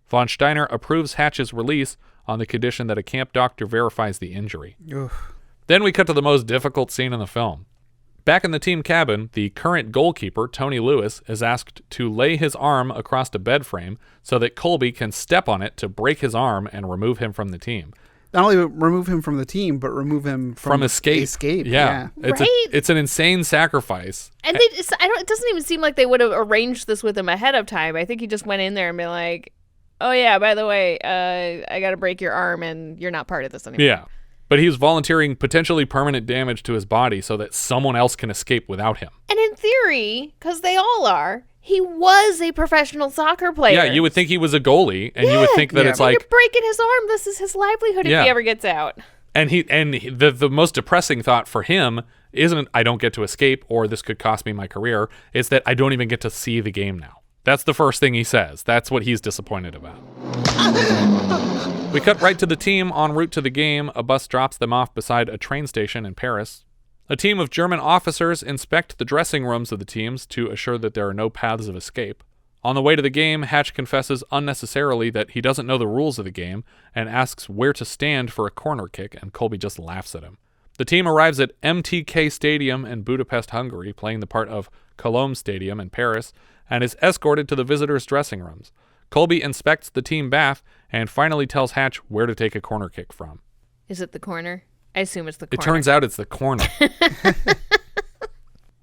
Speaker 7: Von Steiner approves Hatch's release on the condition that a camp doctor verifies the injury.
Speaker 9: Oof.
Speaker 7: Then we cut to the most difficult scene in the film. Back in the team cabin, the current goalkeeper, Tony Lewis, is asked to lay his arm across a bed frame so that Colby can step on it to break his arm and remove him from the team.
Speaker 9: Not only remove him from the team, but remove him from
Speaker 7: escape. Yeah. It's an insane sacrifice.
Speaker 8: And it doesn't even seem like they would have arranged this with him ahead of time. I think he just went in there and been like, oh yeah, by the way, I got to break your arm and you're not part of this anymore.
Speaker 7: Yeah. But he's volunteering potentially permanent damage to his body so that someone else can escape without him.
Speaker 8: And in theory, because they all are, he was a professional soccer player.
Speaker 7: Yeah, you would think he was a goalie, and you would think that it's like...
Speaker 8: You're breaking his arm. This is his livelihood if he ever gets out.
Speaker 7: And the most depressing thought for him isn't, I don't get to escape, or this could cost me my career. It's that I don't even get to see the game now. That's the first thing he says. That's what he's disappointed about. We cut right to the team en route to the game. A bus drops them off beside a train station in Paris. A team of German officers inspect the dressing rooms of the teams to assure that there are no paths of escape. On the way to the game, Hatch confesses unnecessarily that he doesn't know the rules of the game and asks where to stand for a corner kick, and Colby just laughs at him. The team arrives at MTK Stadium in Budapest, Hungary, playing the part of Colombe Stadium in Paris, and is escorted to the visitors' dressing rooms. Colby inspects the team bath and finally tells Hatch where to take a corner kick from.
Speaker 8: Is it the corner? I assume it's the corner.
Speaker 7: It turns out it's the corner.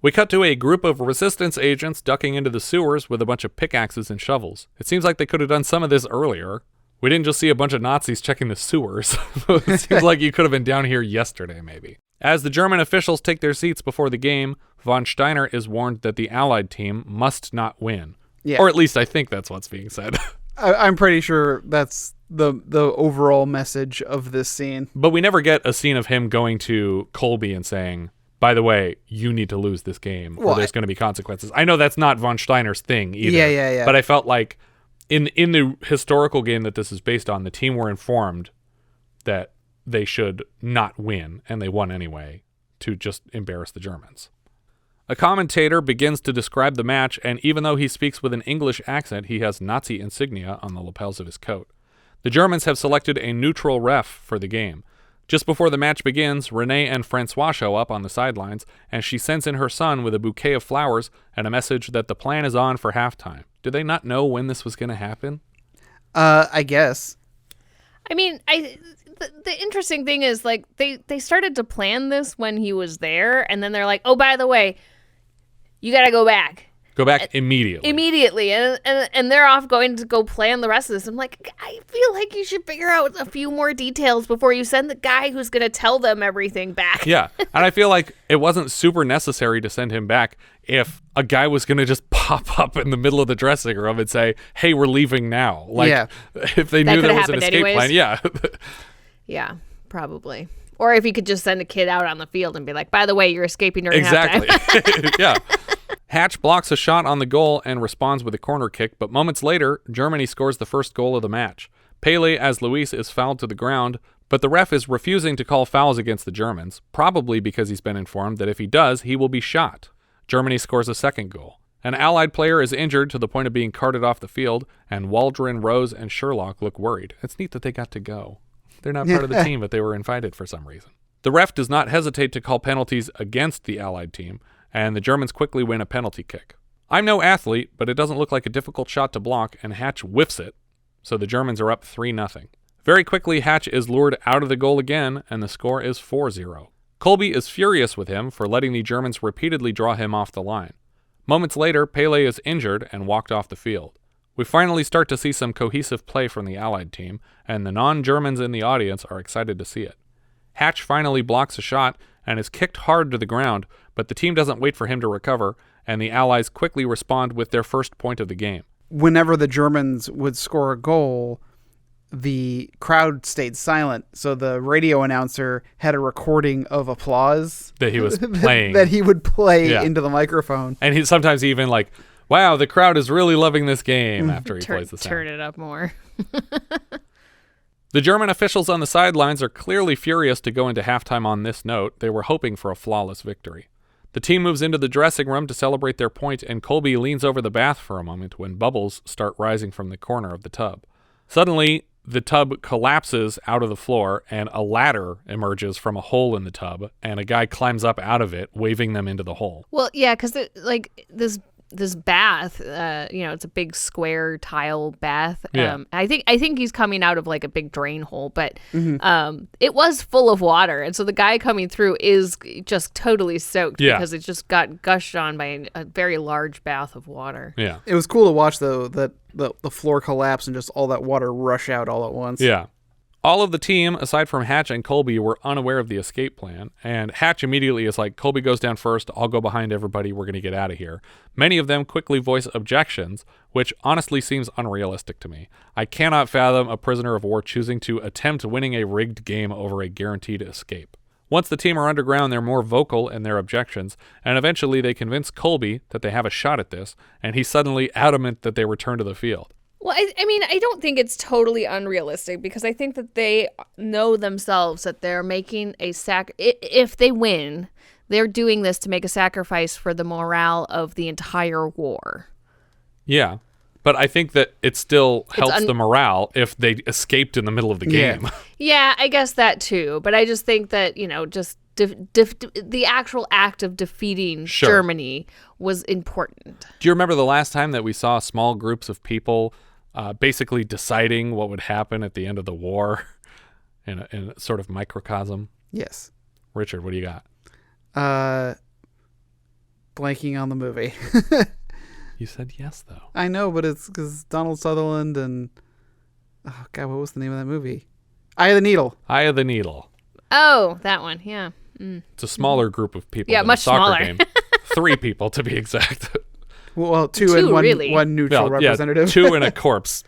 Speaker 7: We cut to a group of resistance agents ducking into the sewers with a bunch of pickaxes and shovels. It seems like they could have done some of this earlier. We didn't just see a bunch of Nazis checking the sewers. It seems like you could have been down here yesterday, maybe. As the German officials take their seats before the game, von Steiner is warned that the Allied team must not win.
Speaker 9: Yeah.
Speaker 7: Or at least I think that's what's being said.
Speaker 9: I'm pretty sure that's the overall message of this scene.
Speaker 7: But we never get a scene of him going to Colby and saying, by the way, you need to lose this game, or there's going to be consequences. I know that's not von Steiner's thing either.
Speaker 9: Yeah.
Speaker 7: But I felt like in the historical game that this is based on, the team were informed that they should not win, and they won anyway, to just embarrass the Germans. A commentator begins to describe the match, and even though he speaks with an English accent, he has Nazi insignia on the lapels of his coat. The Germans have selected a neutral ref for the game. Just before the match begins, Renee and Francois show up on the sidelines, and she sends in her son with a bouquet of flowers and a message that the plan is on for halftime. Did they not know when this was going to happen?
Speaker 9: I guess.
Speaker 8: I mean, the interesting thing is, like, they started to plan this when he was there, and then they're like, oh, by the way, you got to go back.
Speaker 7: Go back immediately.
Speaker 8: Immediately. And they're off going to go plan the rest of this. I'm like, I feel like you should figure out a few more details before you send the guy who's going to tell them everything back.
Speaker 7: Yeah. And I feel like it wasn't super necessary to send him back if a guy was going to just pop up in the middle of the dressing room and say, hey, we're leaving now. Like, if they knew there was an escape plan. Yeah.
Speaker 8: Yeah, probably. Or if he could just send a kid out on the field and be like, by the way, you're escaping during
Speaker 7: halftime.
Speaker 8: Exactly.
Speaker 7: Yeah. Hatch blocks a shot on the goal and responds with a corner kick, but moments later, Germany scores the first goal of the match. Pelé as Luis is fouled to the ground, but the ref is refusing to call fouls against the Germans, probably because he's been informed that if he does, he will be shot. Germany scores a second goal. An Allied player is injured to the point of being carted off the field, and Waldron, Rose, and Sherlock look worried. It's neat that they got to go. They're not part of the team, but they were invited for some reason. The ref does not hesitate to call penalties against the Allied team, and the Germans quickly win a penalty kick. I'm no athlete, but it doesn't look like a difficult shot to block, and Hatch whiffs it, so the Germans are up 3-0. Very quickly, Hatch is lured out of the goal again, and the score is 4-0. Colby is furious with him for letting the Germans repeatedly draw him off the line. Moments later, Pelé is injured and walked off the field. We finally start to see some cohesive play from the Allied team, and the non-Germans in the audience are excited to see it. Hatch finally blocks a shot and is kicked hard to the ground, but the team doesn't wait for him to recover, and the Allies quickly respond with their first point of the game.
Speaker 9: Whenever the Germans would score a goal, the crowd stayed silent, so the radio announcer had a recording of applause
Speaker 7: that he was playing.
Speaker 9: that he would play into the microphone.
Speaker 7: And he sometimes even like, wow, the crowd is really loving this game after he plays the sound.
Speaker 8: Turn it up more.
Speaker 7: The German officials on the sidelines are clearly furious to go into halftime on this note. They were hoping for a flawless victory. The team moves into the dressing room to celebrate their point, and Colby leans over the bath for a moment when bubbles start rising from the corner of the tub. Suddenly, the tub collapses out of the floor, and a ladder emerges from a hole in the tub, and a guy climbs up out of it, waving them into the hole.
Speaker 8: Well, yeah, because like this bath, it's a big square tile bath.
Speaker 7: Yeah.
Speaker 8: I think he's coming out of like a big drain hole, but it was full of water, and so the guy coming through is just totally soaked because it just got gushed on by a very large bath of water.
Speaker 7: Yeah,
Speaker 9: it was cool to watch though that the floor collapse and just all that water rush out all at once.
Speaker 7: Yeah. All of the team, aside from Hatch and Colby, were unaware of the escape plan, and Hatch immediately is like, Colby goes down first, I'll go behind everybody, we're going to get out of here. Many of them quickly voice objections, which honestly seems unrealistic to me. I cannot fathom a prisoner of war choosing to attempt winning a rigged game over a guaranteed escape. Once the team are underground, they're more vocal in their objections, and eventually they convince Colby that they have a shot at this, and he's suddenly adamant that they return to the field.
Speaker 8: Well, I mean, I don't think it's totally unrealistic because I think that they know themselves that they're making a if they win, they're doing this to make a sacrifice for the morale of the entire war.
Speaker 7: Yeah, but I think that it still helps the morale if they escaped in the middle of the game.
Speaker 8: Yeah, I guess that too. But I just think that, just the actual act of defeating Germany was important.
Speaker 7: Do you remember the last time that we saw small groups of people basically deciding what would happen at the end of the war in a sort of microcosm.
Speaker 9: Yes.
Speaker 7: Richard, what do you got?
Speaker 9: Blanking on the movie.
Speaker 7: You said yes, though.
Speaker 9: I know, but it's because Donald Sutherland and... Oh, God, what was the name of that movie? Eye of the Needle.
Speaker 7: Eye of the Needle.
Speaker 8: Oh, that one, yeah. Mm.
Speaker 7: It's a smaller group of people
Speaker 8: than
Speaker 7: much
Speaker 8: a soccer
Speaker 7: game. 3 people, to be exact.
Speaker 9: Well, two and one,
Speaker 8: really.
Speaker 9: one neutral representative.
Speaker 7: 2 and a corpse.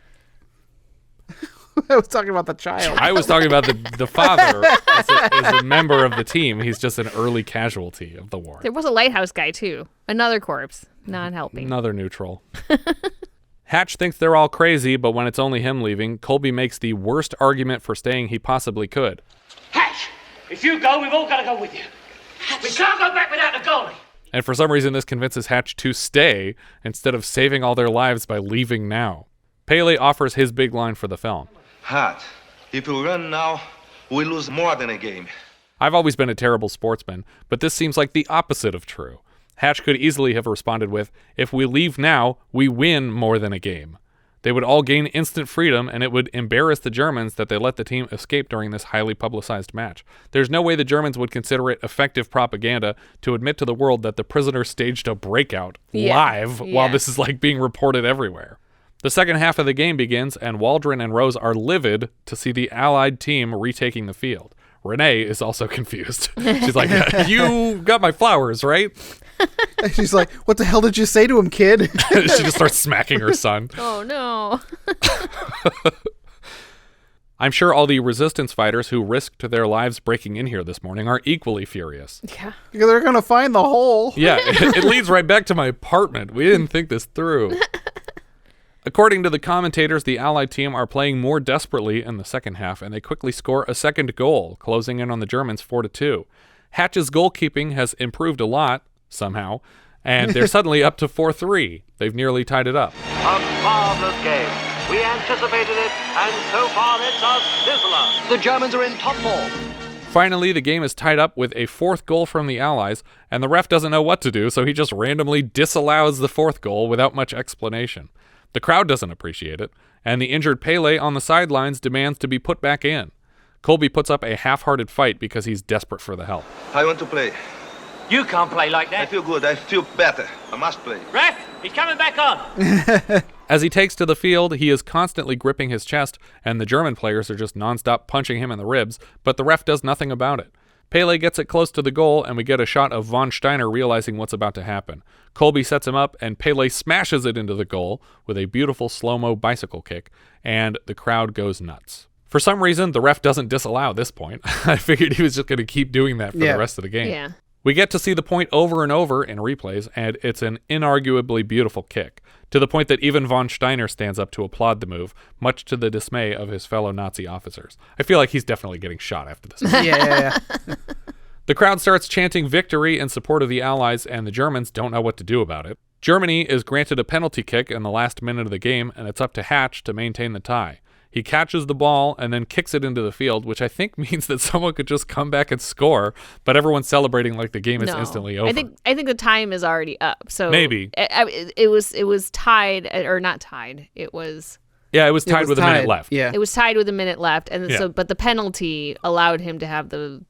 Speaker 9: I was talking about the child.
Speaker 7: I was talking about the father as a member of the team. He's just an early casualty of the war.
Speaker 8: There was a lighthouse guy, too. Another corpse. Not helping.
Speaker 7: Another neutral. Hatch thinks they're all crazy, but when it's only him leaving, Colby makes the worst argument for staying he possibly could.
Speaker 15: Hatch, if you go, we've all got to go with you. We can't go back without the goalie.
Speaker 7: And for some reason, this convinces Hatch to stay instead of saving all their lives by leaving now. Pelé offers his big line for the film.
Speaker 14: Hatch, if you run now, we lose more than a game.
Speaker 7: I've always been a terrible sportsman, but this seems like the opposite of true. Hatch could easily have responded with, if we leave now, we win more than a game. They would all gain instant freedom, and it would embarrass the Germans that they let the team escape during this highly publicized match. There's no way the Germans would consider it effective propaganda to admit to the world that the prisoners staged a breakout live while this is being reported everywhere. The second half of the game begins, and Waldron and Rose are livid to see the Allied team retaking the field. Renee is also confused. She's like, you got my flowers, right?
Speaker 9: She's like, what the hell did you say to him, kid?
Speaker 7: She just starts smacking her son.
Speaker 8: Oh, no.
Speaker 7: I'm sure all the resistance fighters who risked their lives breaking in here this morning are equally furious.
Speaker 8: Yeah.
Speaker 9: Because they're going to find the hole.
Speaker 7: Yeah, it leads right back to my apartment. We didn't think this through. According to the commentators, the Allied team are playing more desperately in the second half, and they quickly score a second goal, closing in on the Germans 4-2. Hatch's goalkeeping has improved a lot, somehow, and they're suddenly up to 4-3. They've nearly tied it up.
Speaker 20: A marvelous game. We anticipated it, and so far it's a sizzler.
Speaker 10: The Germans are in top form.
Speaker 7: Finally, the game is tied up with a 4th goal from the Allies, and the ref doesn't know what to do, so he just randomly disallows the 4th goal without much explanation. The crowd doesn't appreciate it, and the injured Pelé on the sidelines demands to be put back in. Colby puts up a half-hearted fight because he's desperate for the help.
Speaker 14: I want to play.
Speaker 15: You can't play like that.
Speaker 14: I feel good. I feel better. I must play.
Speaker 15: Ref, he's coming back on.
Speaker 7: As he takes to the field, he is constantly gripping his chest, and the German players are just nonstop punching him in the ribs, but the ref does nothing about it. Pelé gets it close to the goal, and we get a shot of von Steiner realizing what's about to happen. Colby sets him up, and Pelé smashes it into the goal with a beautiful slow-mo bicycle kick, and the crowd goes nuts. For some reason, the ref doesn't disallow this point. I figured he was just going to keep doing that for the rest of the game.
Speaker 8: Yeah.
Speaker 7: We get to see the point over and over in replays, and it's an inarguably beautiful kick, to the point that even von Steiner stands up to applaud the move, much to the dismay of his fellow Nazi officers. I feel like he's definitely getting shot after this.
Speaker 9: Yeah.
Speaker 7: The crowd starts chanting victory in support of the Allies, and the Germans don't know what to do about it. Germany is granted a penalty kick in the last minute of the game, and it's up to Hatch to maintain the tie. He catches the ball and then kicks it into the field, which I think means that someone could just come back and score, but everyone's celebrating like the game is instantly over.
Speaker 8: I think the time is already up. So
Speaker 7: maybe
Speaker 8: it was tied, or not tied. It was.
Speaker 7: Yeah, it was tied with a minute left.
Speaker 9: Yeah,
Speaker 8: it was tied with a minute left, and so but the penalty allowed him to have the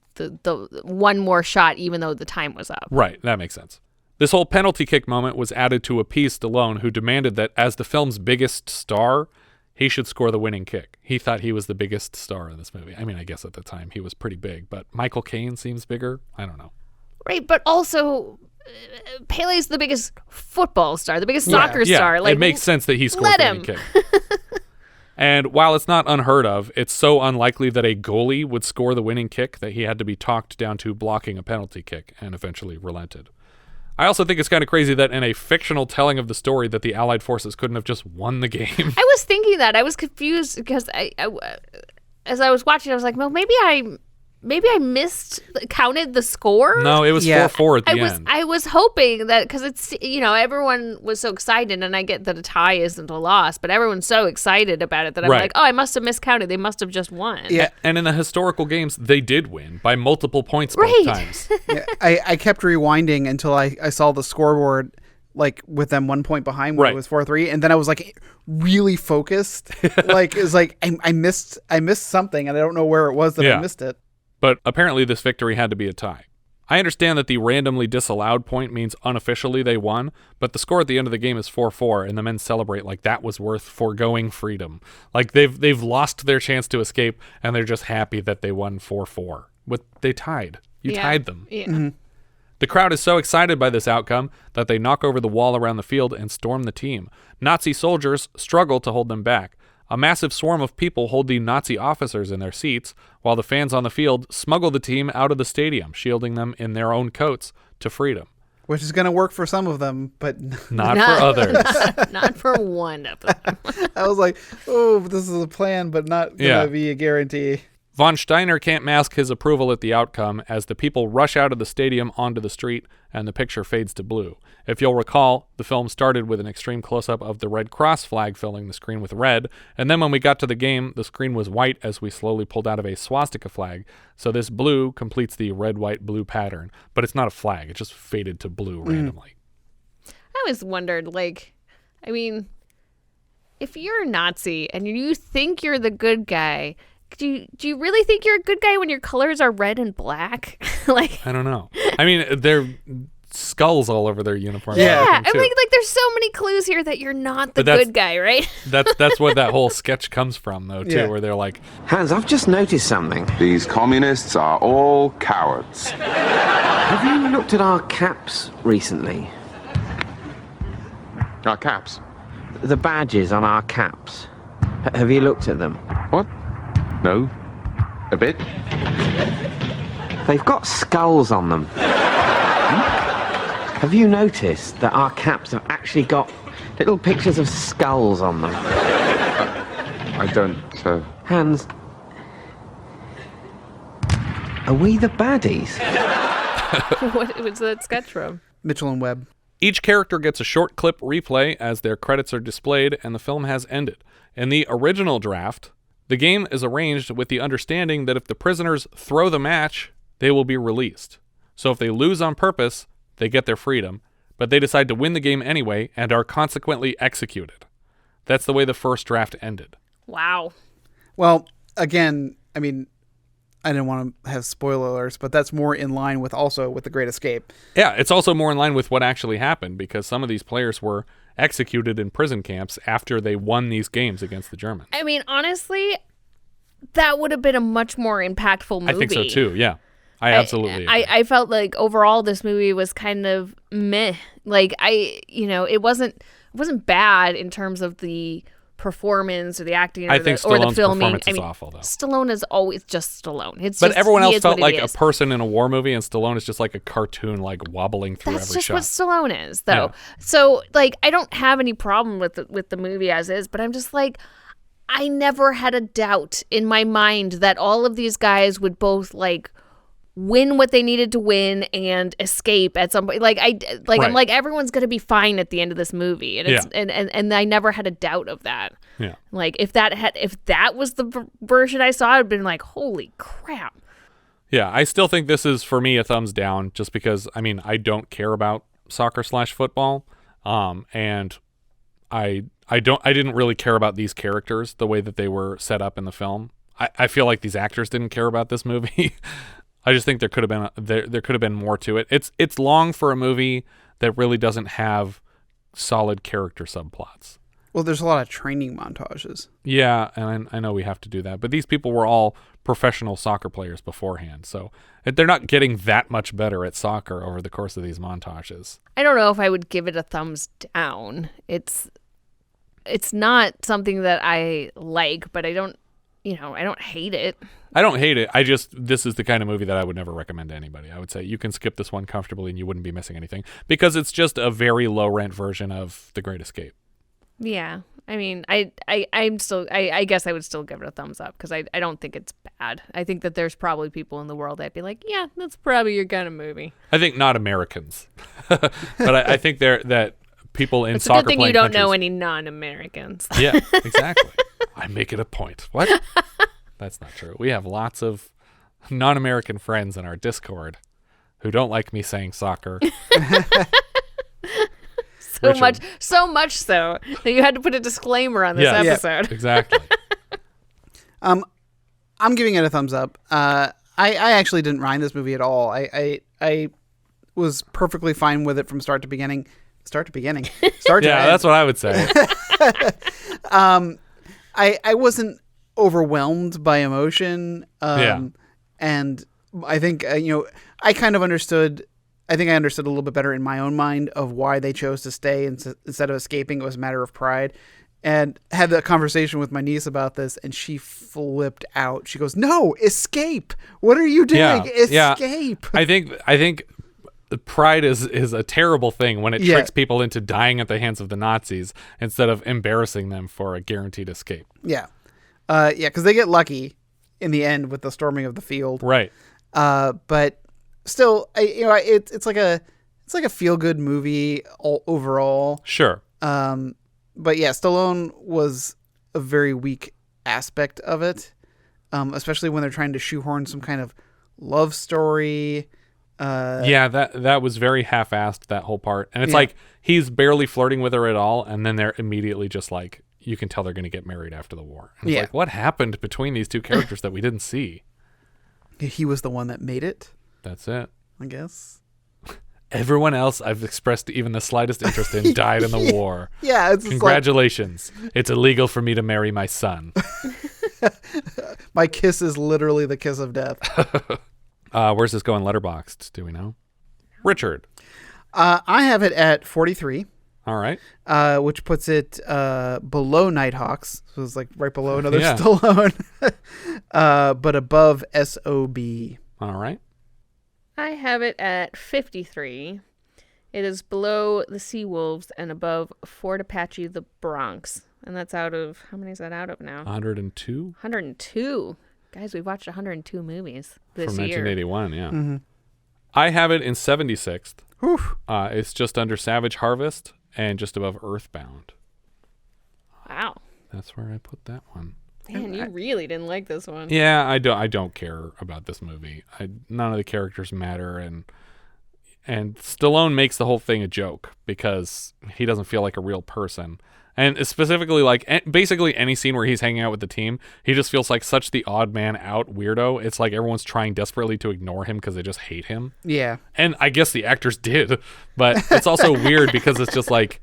Speaker 8: one more shot, even though the time was up.
Speaker 7: Right, that makes sense. This whole penalty kick moment was added to appease Stallone, who demanded that as the film's biggest star, he should score the winning kick. He thought he was the biggest star in this movie. I mean, I guess at the time he was pretty big, but Michael Caine seems bigger. I don't know.
Speaker 8: Right, but also Pelé's the biggest football star, the biggest soccer star.
Speaker 7: Like, it makes sense that he scored the winning kick. And while it's not unheard of, it's so unlikely that a goalie would score the winning kick that he had to be talked down to blocking a penalty kick and eventually relented. I also think it's kind of crazy that in a fictional telling of the story that the Allied forces couldn't have just won the game.
Speaker 8: I was thinking that. I was confused because as I was watching, I was like, well, maybe I counted the score.
Speaker 7: No, it was 4-4 at the end.
Speaker 8: I was hoping that, because it's, everyone was so excited, and I get that a tie isn't a loss, but everyone's so excited about it that I'm like, oh, I must have miscounted. They must have just won.
Speaker 7: Yeah, and in the historical games, they did win by multiple points both times.
Speaker 9: I kept rewinding until I saw the scoreboard like with them 1 point behind when
Speaker 7: Right.
Speaker 9: it was 4-3, and then I was like really focused. Like it was like I missed something, and I don't know where it was that I missed it.
Speaker 7: But apparently this victory had to be a tie. I understand that the randomly disallowed point means unofficially they won, but the score at the end of the game is 4-4, and the men celebrate like that was worth foregoing freedom. Like they've lost their chance to escape, and they're just happy that they won 4-4. But they tied. You tied them.
Speaker 8: Yeah.
Speaker 9: Mm-hmm.
Speaker 7: The crowd is so excited by this outcome that they knock over the wall around the field and storm the team. Nazi soldiers struggle to hold them back. A massive swarm of people hold the Nazi officers in their seats, while the fans on the field smuggle the team out of the stadium, shielding them in their own coats to freedom.
Speaker 9: Which is going to work for some of them, but
Speaker 7: not for others.
Speaker 8: Not for one of them.
Speaker 9: I was like, oh, this is a plan, but not going to be a guarantee.
Speaker 7: Von Steiner can't mask his approval at the outcome as the people rush out of the stadium onto the street and the picture fades to blue. If you'll recall, the film started with an extreme close-up of the Red Cross flag filling the screen with red, and then when we got to the game, the screen was white as we slowly pulled out of a swastika flag, so this blue completes the red, white, blue pattern, but it's not a flag, it just faded to blue randomly.
Speaker 8: I always wondered, like, I mean, if you're a Nazi and you think you're the good guy, do you really think you're a good guy when your colors are red and black? Like,
Speaker 7: I don't know. I mean, they're skulls all over their uniform.
Speaker 8: Yeah, I mean, like there's so many clues here that you're not the good guy, right?
Speaker 7: That's what that whole sketch comes from, though, too, where they're like,
Speaker 21: Hans, I've just noticed something.
Speaker 4: These communists are all cowards.
Speaker 21: Have you looked at our caps recently?
Speaker 4: Our caps?
Speaker 21: The badges on our caps. Have you looked at them?
Speaker 4: What? No. A bit?
Speaker 21: They've got skulls on them. Have you noticed that our caps have actually got little pictures of skulls on them?
Speaker 4: I don't...
Speaker 21: Hans, are we the baddies?
Speaker 8: What was that sketch from?
Speaker 9: Mitchell and Webb.
Speaker 7: Each character gets a short clip replay as their credits are displayed and the film has ended. In the original draft, the game is arranged with the understanding that if the prisoners throw the match, they will be released. So if they lose on purpose, they get their freedom, but they decide to win the game anyway and are consequently executed. That's the way the first draft ended.
Speaker 8: Wow.
Speaker 9: Well, again, I mean, I didn't want to have spoiler alerts, but that's more in line with The Great Escape.
Speaker 7: Yeah, it's also more in line with what actually happened because some of these players were executed in prison camps after they won these games against the Germans.
Speaker 8: I mean, honestly, that would have been a much more impactful movie.
Speaker 7: I think so too, yeah. I absolutely agree.
Speaker 8: I felt like overall this movie was kind of meh. Like it wasn't bad in terms of the performance or the acting or the filming.
Speaker 7: Performance is awful though.
Speaker 8: Stallone is always just Stallone.
Speaker 7: But everyone else felt like a person in a war movie, and Stallone is just like a cartoon, like wobbling through every shot.
Speaker 8: That's just what Stallone is, though. Yeah. So like, I don't have any problem with the movie as is, but I'm just like, I never had a doubt in my mind that all of these guys would both like win what they needed to win and escape at some point. Like right. I'm like, everyone's gonna be fine at the end of this movie, and it's and I never had a doubt of that.
Speaker 7: Yeah.
Speaker 8: Like if that was the version I saw, I'd been like, holy crap.
Speaker 7: Yeah, I still think this is for me a thumbs down, just because I mean I don't care about soccer/football, and I didn't really care about these characters the way that they were set up in the film. I feel like these actors didn't care about this movie. I just think there could have been more to it. It's long for a movie that really doesn't have solid character subplots.
Speaker 9: Well, there's a lot of training montages.
Speaker 7: Yeah, and I know we have to do that, but these people were all professional soccer players beforehand, so they're not getting that much better at soccer over the course of these montages.
Speaker 8: I don't know if I would give it a thumbs down. It's not something that I like, but I don't hate it.
Speaker 7: I don't hate it. This is the kind of movie that I would never recommend to anybody. I would say you can skip this one comfortably and you wouldn't be missing anything because it's just a very low rent version of The Great Escape.
Speaker 8: Yeah. I mean, I guess I would still give it a thumbs up because I don't think it's bad. I think that there's probably people in the world that'd be like, yeah, that's probably your kind of movie.
Speaker 7: I think not Americans, but I think that people in soccer playing countries. It's a good thing you don't
Speaker 8: know any non-Americans.
Speaker 7: Yeah, exactly. I make it a point. What? That's not true. We have lots of non-American friends in our Discord who don't like me saying soccer.
Speaker 8: So much so that you had to put a disclaimer on this episode.
Speaker 7: Yeah, exactly.
Speaker 9: I'm giving it a thumbs up. I actually didn't mind this movie at all. I was perfectly fine with it from start to beginning. Start to
Speaker 7: yeah,
Speaker 9: end.
Speaker 7: That's what I would say.
Speaker 9: I wasn't overwhelmed by emotion. And I think, I kind of understood. I think I understood a little bit better in my own mind of why they chose to stay instead of escaping. It was a matter of pride. And had that conversation with my niece about this, and she flipped out. She goes, "No, escape! What are you doing? Escape!"
Speaker 7: I think the pride is a terrible thing when it tricks people into dying at the hands of the Nazis instead of embarrassing them for a guaranteed escape.
Speaker 9: Yeah, because they get lucky in the end with the storming of the field,
Speaker 7: right?
Speaker 9: But still, it's like a feel good movie overall.
Speaker 7: Sure.
Speaker 9: But yeah, Stallone was a very weak aspect of it, especially when they're trying to shoehorn some kind of love story.
Speaker 7: That was very half-assed, that whole part. And it's like he's barely flirting with her at all, and then they're immediately just like, you can tell they're going to get married after the war. And it's like, what happened between these two characters that we didn't see?
Speaker 9: He was the one that made it.
Speaker 7: That's it.
Speaker 9: I guess.
Speaker 7: Everyone else I've expressed even the slightest interest in died in the war.
Speaker 9: Yeah. It's
Speaker 7: Congratulations. It's illegal for me to marry my son.
Speaker 9: My kiss is literally the kiss of death.
Speaker 7: Where's this going letterboxed? Do we know? Richard.
Speaker 9: I have it at 43.
Speaker 7: All right.
Speaker 9: Which puts it below Nighthawks. So it's like right below another Stallone. But above SOB.
Speaker 7: All right.
Speaker 8: I have it at 53. It is below the Seawolves and above Fort Apache, the Bronx. And that's out of, how many is that out of now?
Speaker 7: 102?
Speaker 8: 102. Guys, we've watched 102 movies this
Speaker 7: From
Speaker 8: year.
Speaker 7: 1981, yeah.
Speaker 9: Mm-hmm.
Speaker 7: I have it in 76th.
Speaker 9: Whew.
Speaker 7: It's just under Savage Harvest and just above Earthbound.
Speaker 8: Wow.
Speaker 7: That's where I put that one.
Speaker 8: Man, you really didn't like this one.
Speaker 7: Yeah, I don't care about this movie. None of the characters matter, and Stallone makes the whole thing a joke because he doesn't feel like a real person. And specifically, like, basically any scene where he's hanging out with the team, he just feels like such the odd man out weirdo. It's like everyone's trying desperately to ignore him because they just hate him.
Speaker 9: Yeah.
Speaker 7: And I guess the actors did, but it's also weird because it's just like...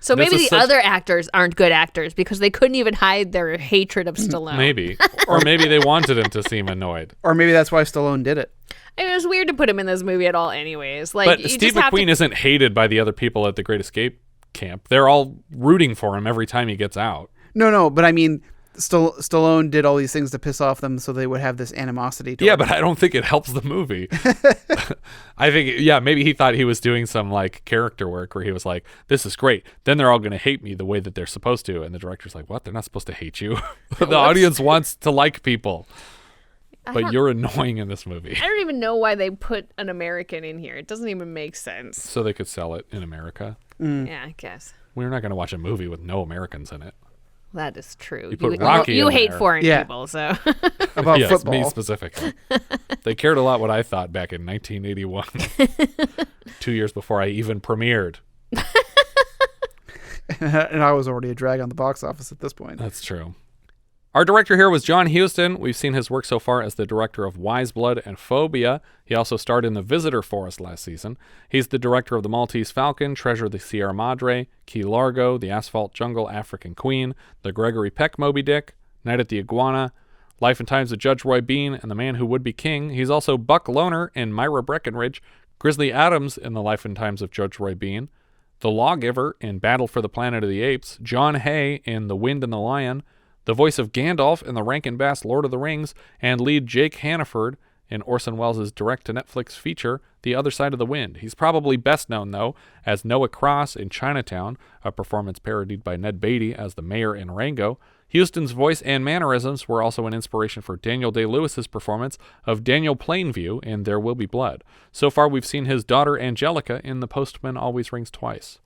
Speaker 8: So maybe the other actors aren't good actors because they couldn't even hide their hatred of Stallone.
Speaker 7: Maybe. Or maybe they wanted him to seem annoyed.
Speaker 9: Or maybe that's why Stallone did it.
Speaker 8: It was weird to put him in this movie at all anyways. Like,
Speaker 7: but Steve McQueen isn't hated by the other people at the Great Escape camp. They're all rooting for him every time he gets out.
Speaker 9: No, but I mean, Stallone did all these things to piss off them so they would have this animosity to him.
Speaker 7: But I don't think it helps the movie. I think, maybe he thought he was doing some like character work where he was like, this is great. Then they're all going to hate me the way that they're supposed to. And the director's like, what? They're not supposed to hate you. The audience wants to like people. But you're annoying in this movie.
Speaker 8: I don't even know why they put an American in here. It doesn't even make sense.
Speaker 7: So they could sell it in America.
Speaker 8: Yeah, I guess.
Speaker 7: We're not going to watch a movie with no Americans in it.
Speaker 8: That is true.
Speaker 7: You put Rocky
Speaker 8: you
Speaker 7: in
Speaker 8: hate
Speaker 7: there.
Speaker 8: foreign people, so.
Speaker 9: About
Speaker 7: yes,
Speaker 9: football.
Speaker 7: Me specifically. They cared a lot what I thought back in 1981. 2 years before I even premiered.
Speaker 9: And I was already a drag on the box office at this point.
Speaker 7: That's true. Our director here was John Huston. We've seen his work so far as the director of Wise Blood and Phobia. He also starred in The Visitor for us last season. He's the director of The Maltese Falcon, Treasure of the Sierra Madre, Key Largo, The Asphalt Jungle, African Queen, The Gregory Peck Moby Dick, Night at the Iguana, Life and Times of Judge Roy Bean, and The Man Who Would Be King. He's also Buck Loner in Myra Breckenridge, Grizzly Adams in The Life and Times of Judge Roy Bean, The Lawgiver in Battle for the Planet of the Apes, John Hay in The Wind and the Lion, the voice of Gandalf in the Rankin Bass Lord of the Rings, and lead Jake Hannaford in Orson Welles' direct-to-Netflix feature, The Other Side of the Wind. He's probably best known, though, as Noah Cross in Chinatown, a performance parodied by Ned Beatty as the mayor in Rango. Huston's voice and mannerisms were also an inspiration for Daniel Day-Lewis's performance of Daniel Plainview in There Will Be Blood. So far, we've seen his daughter Angelica in The Postman Always Rings Twice.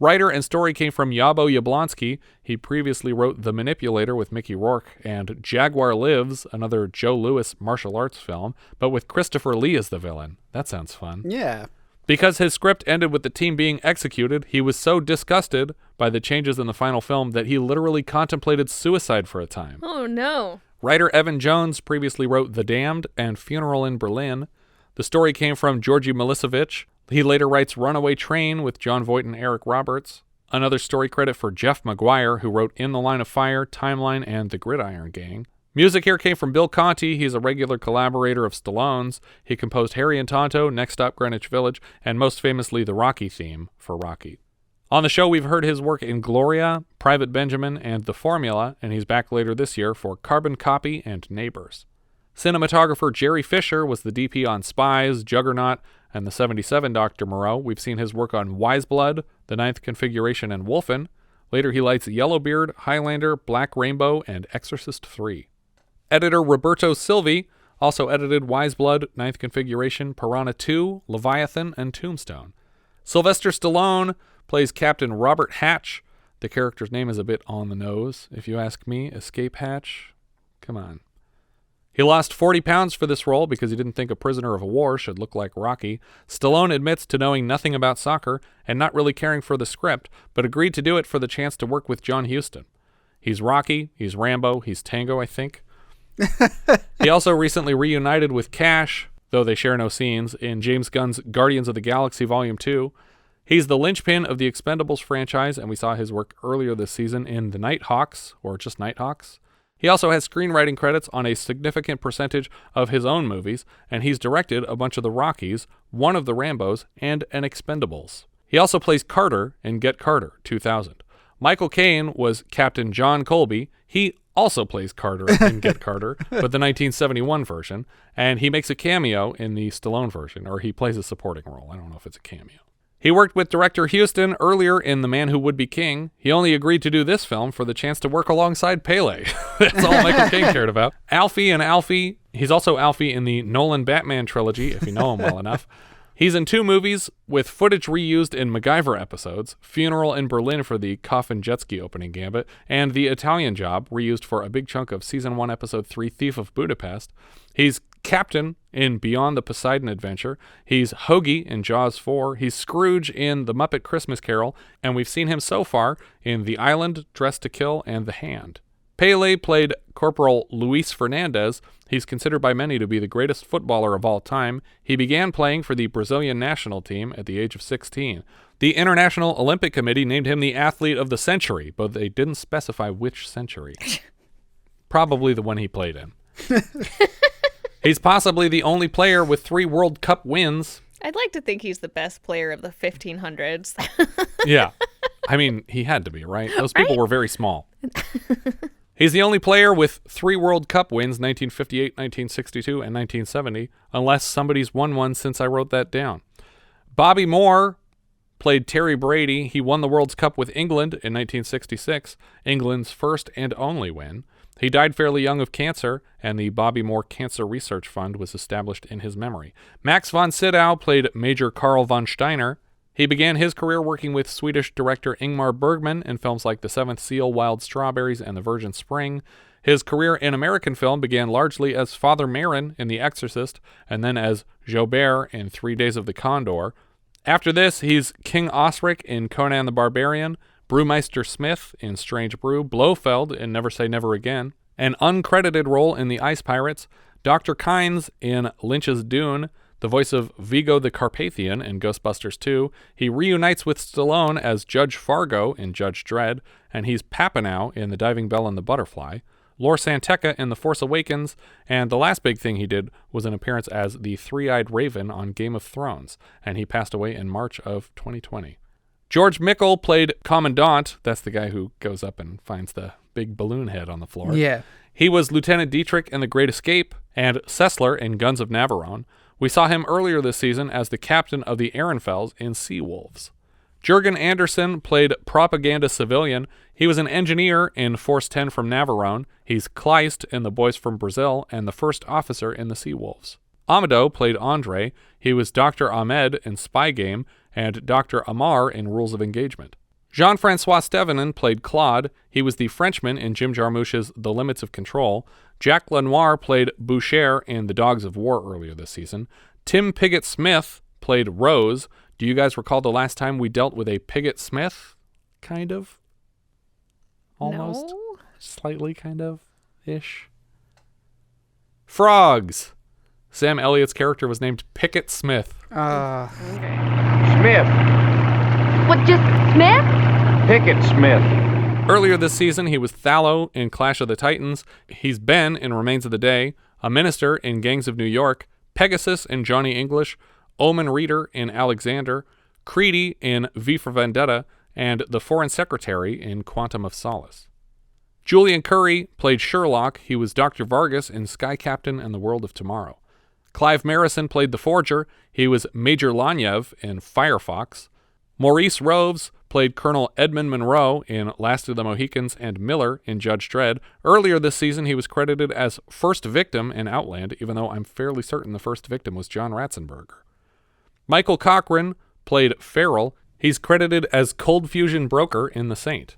Speaker 7: Writer and story came from Yabo Yablonsky. He previously wrote The Manipulator with Mickey Rourke and Jaguar Lives, another Joe Lewis martial arts film, but with Christopher Lee as the villain. That sounds fun.
Speaker 9: Yeah.
Speaker 7: Because his script ended with the team being executed, he was so disgusted by the changes in the final film that he literally contemplated suicide for a time.
Speaker 8: Oh, no.
Speaker 7: Writer Evan Jones previously wrote The Damned and Funeral in Berlin. The story came from Djordje Milicevic. He later writes Runaway Train with John Voight and Eric Roberts. Another story credit for Jeff Maguire, who wrote In the Line of Fire, Timeline, and The Gridiron Gang. Music here came from Bill Conti. He's a regular collaborator of Stallone's. He composed Harry and Tonto, Next Stop Greenwich Village, and most famously the Rocky theme for Rocky. On the show, we've heard his work in Gloria, Private Benjamin, and The Formula, and he's back later this year for Carbon Copy and Neighbors. Cinematographer Jerry Fisher was the DP on Spies, Juggernaut, and the 77 Dr. Moreau. We've seen his work on Wise Blood, The Ninth Configuration, and Wolfen. Later, he lights Yellowbeard, Highlander, Black Rainbow, and Exorcist 3. Editor Roberto Silvi also edited Wise Blood, Ninth Configuration, Piranha 2, Leviathan, and Tombstone. Sylvester Stallone plays Captain Robert Hatch. The character's name is a bit on the nose, if you ask me. Escape Hatch? Come on. He lost 40 pounds for this role because he didn't think a prisoner of war should look like Rocky. Stallone admits to knowing nothing about soccer and not really caring for the script, but agreed to do it for the chance to work with John Huston. He's Rocky, he's Rambo, he's Tango, I think. He also recently reunited with Cash, though they share no scenes, in James Gunn's Guardians of the Galaxy Volume 2. He's the linchpin of the Expendables franchise, and we saw his work earlier this season in The Nighthawks, or just Nighthawks. He also has screenwriting credits on a significant percentage of his own movies, and he's directed a bunch of the Rockies, one of the Rambos, and an Expendables. He also plays Carter in Get Carter, 2000. Michael Caine was Captain John Colby. He also plays Carter in Get Carter, but the 1971 version, and he makes a cameo in the Stallone version, or he plays a supporting role. I don't know if it's a cameo. He worked with director Huston earlier in The Man Who Would Be King. He only agreed to do this film for the chance to work alongside Pelé. That's all Michael Caine cared about. Alfie and Alfie. He's also Alfie in the Nolan Batman trilogy, if you know him well enough. He's in 2 movies with footage reused in MacGyver episodes, Funeral in Berlin for the Coffin Jet Ski opening gambit, and The Italian Job, reused for a big chunk of Season 1, Episode 3, Thief of Budapest. He's Captain in Beyond the Poseidon Adventure. He's Hoagie in Jaws 4. He's Scrooge in The Muppet Christmas Carol, and we've seen him so far in The Island, Dressed to Kill, and The Hand. Pelé played Corporal Luis Fernandez. He's considered by many to be the greatest footballer of all time. He began playing for the Brazilian national team at the age of 16. The International Olympic Committee named him the Athlete of the Century, but they didn't specify which century. Probably the one he played in. He's possibly the only player with 3 World Cup wins.
Speaker 8: I'd like to think he's the best player of the 1500s.
Speaker 7: Yeah. I mean, he had to be, right? Those people were very small. He's the only player with 3 World Cup wins, 1958, 1962, and 1970, unless somebody's won one since I wrote that down. Bobby Moore played Terry Brady. He won the World Cup with England in 1966, England's first and only win. He died fairly young of cancer, and the Bobby Moore Cancer Research Fund was established in his memory. Max von Sydow played Major Karl von Steiner. He began his career working with Swedish director Ingmar Bergman in films like The Seventh Seal, Wild Strawberries, and The Virgin Spring. His career in American film began largely as Father Marin in The Exorcist, and then as Jobert in 3 Days of the Condor. After this, he's King Osric in Conan the Barbarian, Brewmeister Smith in Strange Brew, Blofeld in Never Say Never Again, an uncredited role in The Ice Pirates, Dr. Kynes in Lynch's Dune, the voice of Vigo the Carpathian in Ghostbusters 2. He reunites with Stallone as Judge Fargo in Judge Dredd, and he's Papineau in The Diving Bell and the Butterfly, Lor Santeca in The Force Awakens, and the last big thing he did was an appearance as the Three-Eyed Raven on Game of Thrones, and he passed away in March of 2020. George Michael played Commandant. That's the guy who goes up and finds the big balloon head on the floor.
Speaker 9: Yeah.
Speaker 7: He was Lieutenant Dietrich in The Great Escape and Sessler in Guns of Navarone. We saw him earlier this season as the captain of the Ehrenfels in Sea Wolves. Jurgen Anderson played Propaganda Civilian. He was an engineer in Force 10 from Navarone. He's Kleist in The Boys from Brazil and the first officer in the Sea Wolves. Amado played Andre. He was Dr. Ahmed in Spy Game and Dr. Amar in Rules of Engagement. Jean-Francois Stevenin played Claude. He was the Frenchman in Jim Jarmusch's The Limits of Control. Jack Lenoir played Boucher in The Dogs of War earlier this season. Tim Pigott-Smith played Rose. Do you guys recall the last time we dealt with a Pigott Smith? Kind of? Almost?
Speaker 8: No.
Speaker 7: Slightly, kind of? Ish. Frogs! Sam Elliott's character was named Pickett Smith.
Speaker 15: Smith.
Speaker 5: What, just Smith?
Speaker 15: Pickett Smith.
Speaker 7: Earlier this season, he was Thallo in Clash of the Titans. He's Ben in Remains of the Day, a minister in Gangs of New York, Pegasus in Johnny English, Omen Reader in Alexander, Creedy in V for Vendetta, and the Foreign Secretary in Quantum of Solace. Julian Curry played Sherlock. He was Dr. Vargas in Sky Captain and the World of Tomorrow. Clive Marison played the Forger. He was Major Lanyev in Firefox. Maurice Roves played Colonel Edmund Monroe in Last of the Mohicans and Miller in Judge Dredd. Earlier this season, he was credited as First Victim in Outland, even though I'm fairly certain the first victim was John Ratzenberger. Michael Cochran played Farrell. He's credited as Cold Fusion Broker in The Saint.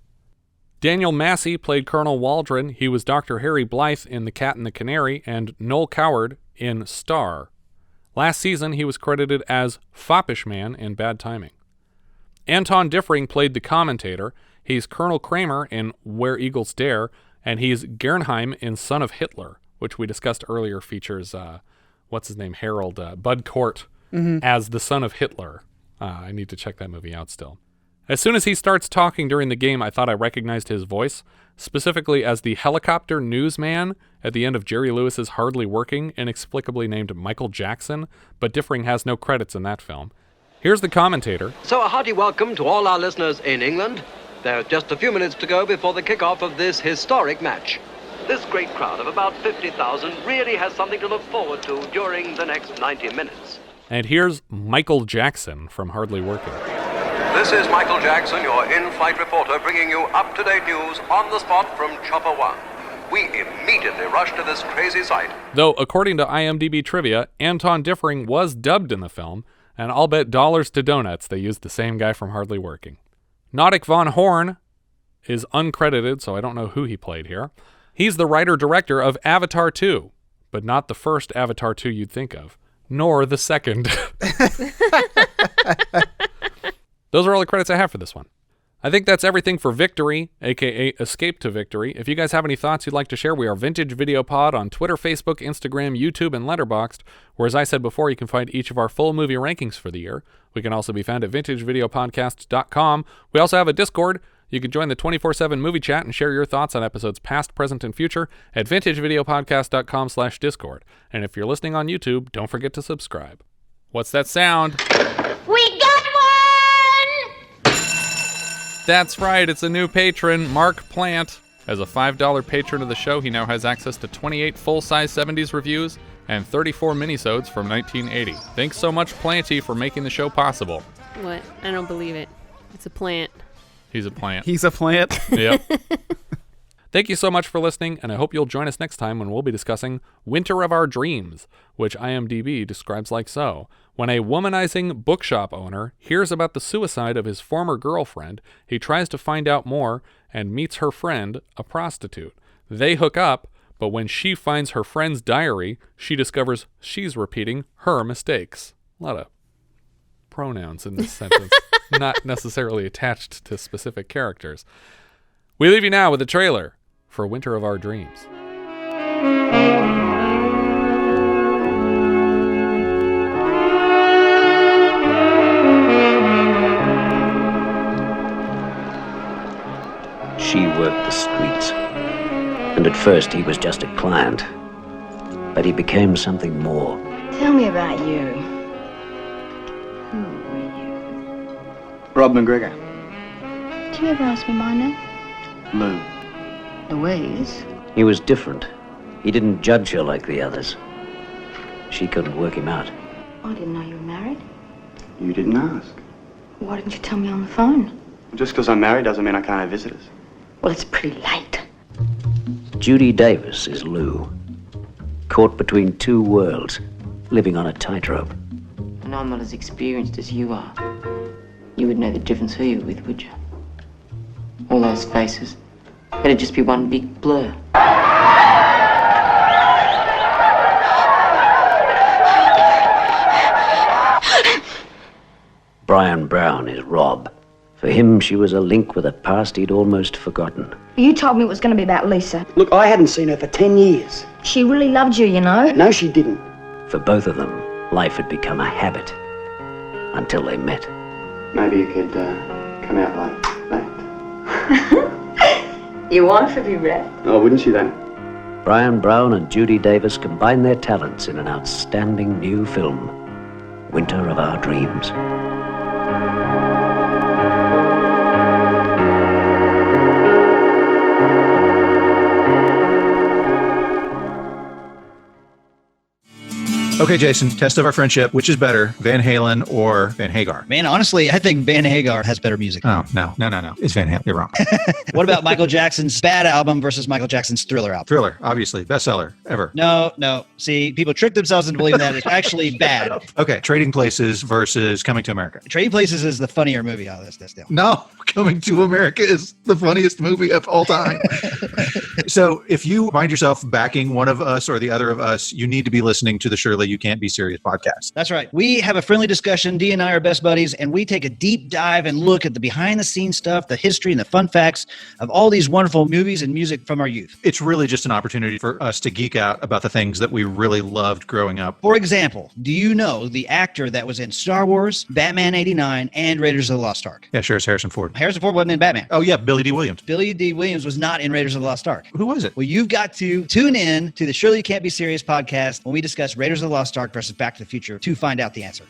Speaker 7: Daniel Massey played Colonel Waldron. He was Dr. Harry Blythe in The Cat and the Canary and Noel Coward in Star. Last season, he was credited as Foppish Man in Bad Timing. Anton Diffring played the commentator. He's Colonel Kramer in Where Eagles Dare, and he's Gernheim in Son of Hitler, which we discussed earlier features, Harold, Bud Cort as the son of Hitler. I need to check that movie out still. As soon as he starts talking during the game, I thought I recognized his voice, specifically as the helicopter newsman at the end of Jerry Lewis's Hardly Working, inexplicably named Michael Jackson, but Diffring has no credits in that film. Here's the commentator.
Speaker 2: So a hearty welcome to all our listeners in England. There's just a few minutes to go before the kickoff of this historic match. This great crowd of about 50,000 really has something to look forward to during the next 90 minutes.
Speaker 7: And here's Michael Jackson from Hardly Working.
Speaker 22: This is Michael Jackson, your in-flight reporter, bringing you up-to-date news on the spot from Chopper One. We immediately rushed to this crazy sight.
Speaker 7: Though, according to IMDb trivia, Anton Diffring was dubbed in the film, and I'll bet dollars to donuts they used the same guy from Hardly Working. Nodick Von Horn is uncredited, so I don't know who he played here. He's the writer-director of Avatar 2, but not the first Avatar 2 you'd think of, nor the second. Those are all the credits I have for this one. I think that's everything for Victory, aka Escape to Victory. If you guys have any thoughts you'd like to share, we are Vintage Video Pod on Twitter, Facebook, Instagram, YouTube, and Letterboxd, where, as I said before, you can find each of our full movie rankings for the year. We can also be found at vintagevideopodcast.com. We also have a Discord. You can join the 24/7 movie chat and share your thoughts on episodes past, present, and future at vintagevideopodcast.com/Discord. And if you're listening on YouTube, don't forget to subscribe. What's that sound?
Speaker 5: We got one!
Speaker 7: That's right, it's a new patron, Mark Plant. As a $5 patron of the show, he now has access to 28 full-size 70s reviews and 34 minisodes from 1980. Thanks so much, Planty, for making the show possible.
Speaker 8: What? I don't believe it. It's a plant.
Speaker 7: He's a plant.
Speaker 9: He's a plant.
Speaker 7: Yep. Thank you so much for listening, and I hope you'll join us next time when we'll be discussing Winter of Our Dreams, which IMDb describes like so. When a womanizing bookshop owner hears about the suicide of his former girlfriend, he tries to find out more and meets her friend, a prostitute. They hook up, but when she finds her friend's diary, she discovers she's repeating her mistakes. A lot of pronouns in this sentence, not necessarily attached to specific characters. We leave you now with a trailer for Winter of Our Dreams.
Speaker 16: She worked the streets. And at first he was just a client. But he became something more.
Speaker 17: Tell me about you.
Speaker 19: Rob McGregor.
Speaker 17: Did you ever ask me my name?
Speaker 19: Lou.
Speaker 17: Louise?
Speaker 16: He was different. He didn't judge her like the others. She couldn't work him out.
Speaker 17: I didn't know you were married.
Speaker 19: You didn't ask.
Speaker 17: Why didn't you tell me on the phone?
Speaker 19: Just because I'm married doesn't mean I can't have visitors.
Speaker 17: Well, it's pretty late.
Speaker 16: Judy Davis is Lou. Caught between two worlds, living on a tightrope.
Speaker 17: And I'm not as experienced as you are. You would know the difference who you're with, would you? All those faces. It'd just be one big blur.
Speaker 16: Brian Brown is Rob. For him, she was a link with a past he'd almost forgotten.
Speaker 5: You told me it was going to be about Lisa.
Speaker 1: Look, I hadn't seen her for 10 years.
Speaker 5: She really loved you, you know.
Speaker 1: No, she didn't.
Speaker 16: For both of them, life had become a habit until they met.
Speaker 1: Maybe you could come out like that.
Speaker 17: You want to be red?
Speaker 1: Oh, wouldn't you then?
Speaker 16: Brian Brown and Judy Davis combined their talents in an outstanding new film, Winter of Our Dreams.
Speaker 6: Okay, Jason, test of our friendship. Which is better, Van Halen or Van Hagar?
Speaker 23: Man, honestly, I think Van Hagar has better music.
Speaker 6: Oh, no. It's Van Halen. You're wrong.
Speaker 23: What about Michael Jackson's Bad album versus Michael Jackson's Thriller album?
Speaker 6: Thriller, obviously. Bestseller, ever.
Speaker 23: No. See, people trick themselves into believing that it's actually bad.
Speaker 6: Okay, Trading Places versus Coming to America.
Speaker 23: Trading Places is the funnier movie out of this deal.
Speaker 6: No, Coming to America is the funniest movie of all time. So if you find yourself backing one of us or the other of us, you need to be listening to the Surely You Can't Be Serious podcast.
Speaker 23: That's right. We have a friendly discussion. Dee and I are best buddies, and we take a deep dive and look at the behind-the-scenes stuff, the history and the fun facts of all these wonderful movies and music from our youth.
Speaker 6: It's really just an opportunity for us to geek out about the things that we really loved growing up.
Speaker 23: For example, do you know the actor that was in Star Wars, Batman 89, and Raiders of the Lost Ark?
Speaker 6: Yeah, sure, it's Harrison Ford.
Speaker 23: Harrison Ford wasn't in Batman.
Speaker 6: Oh, yeah, Billy D. Williams.
Speaker 23: Billy D. Williams was not in Raiders of the Lost Ark.
Speaker 6: Who was it?
Speaker 23: Well, you've got to tune in to the Surely You Can't Be Serious podcast when we discuss Raiders of the Lost Ark versus Back to the Future to find out the answer.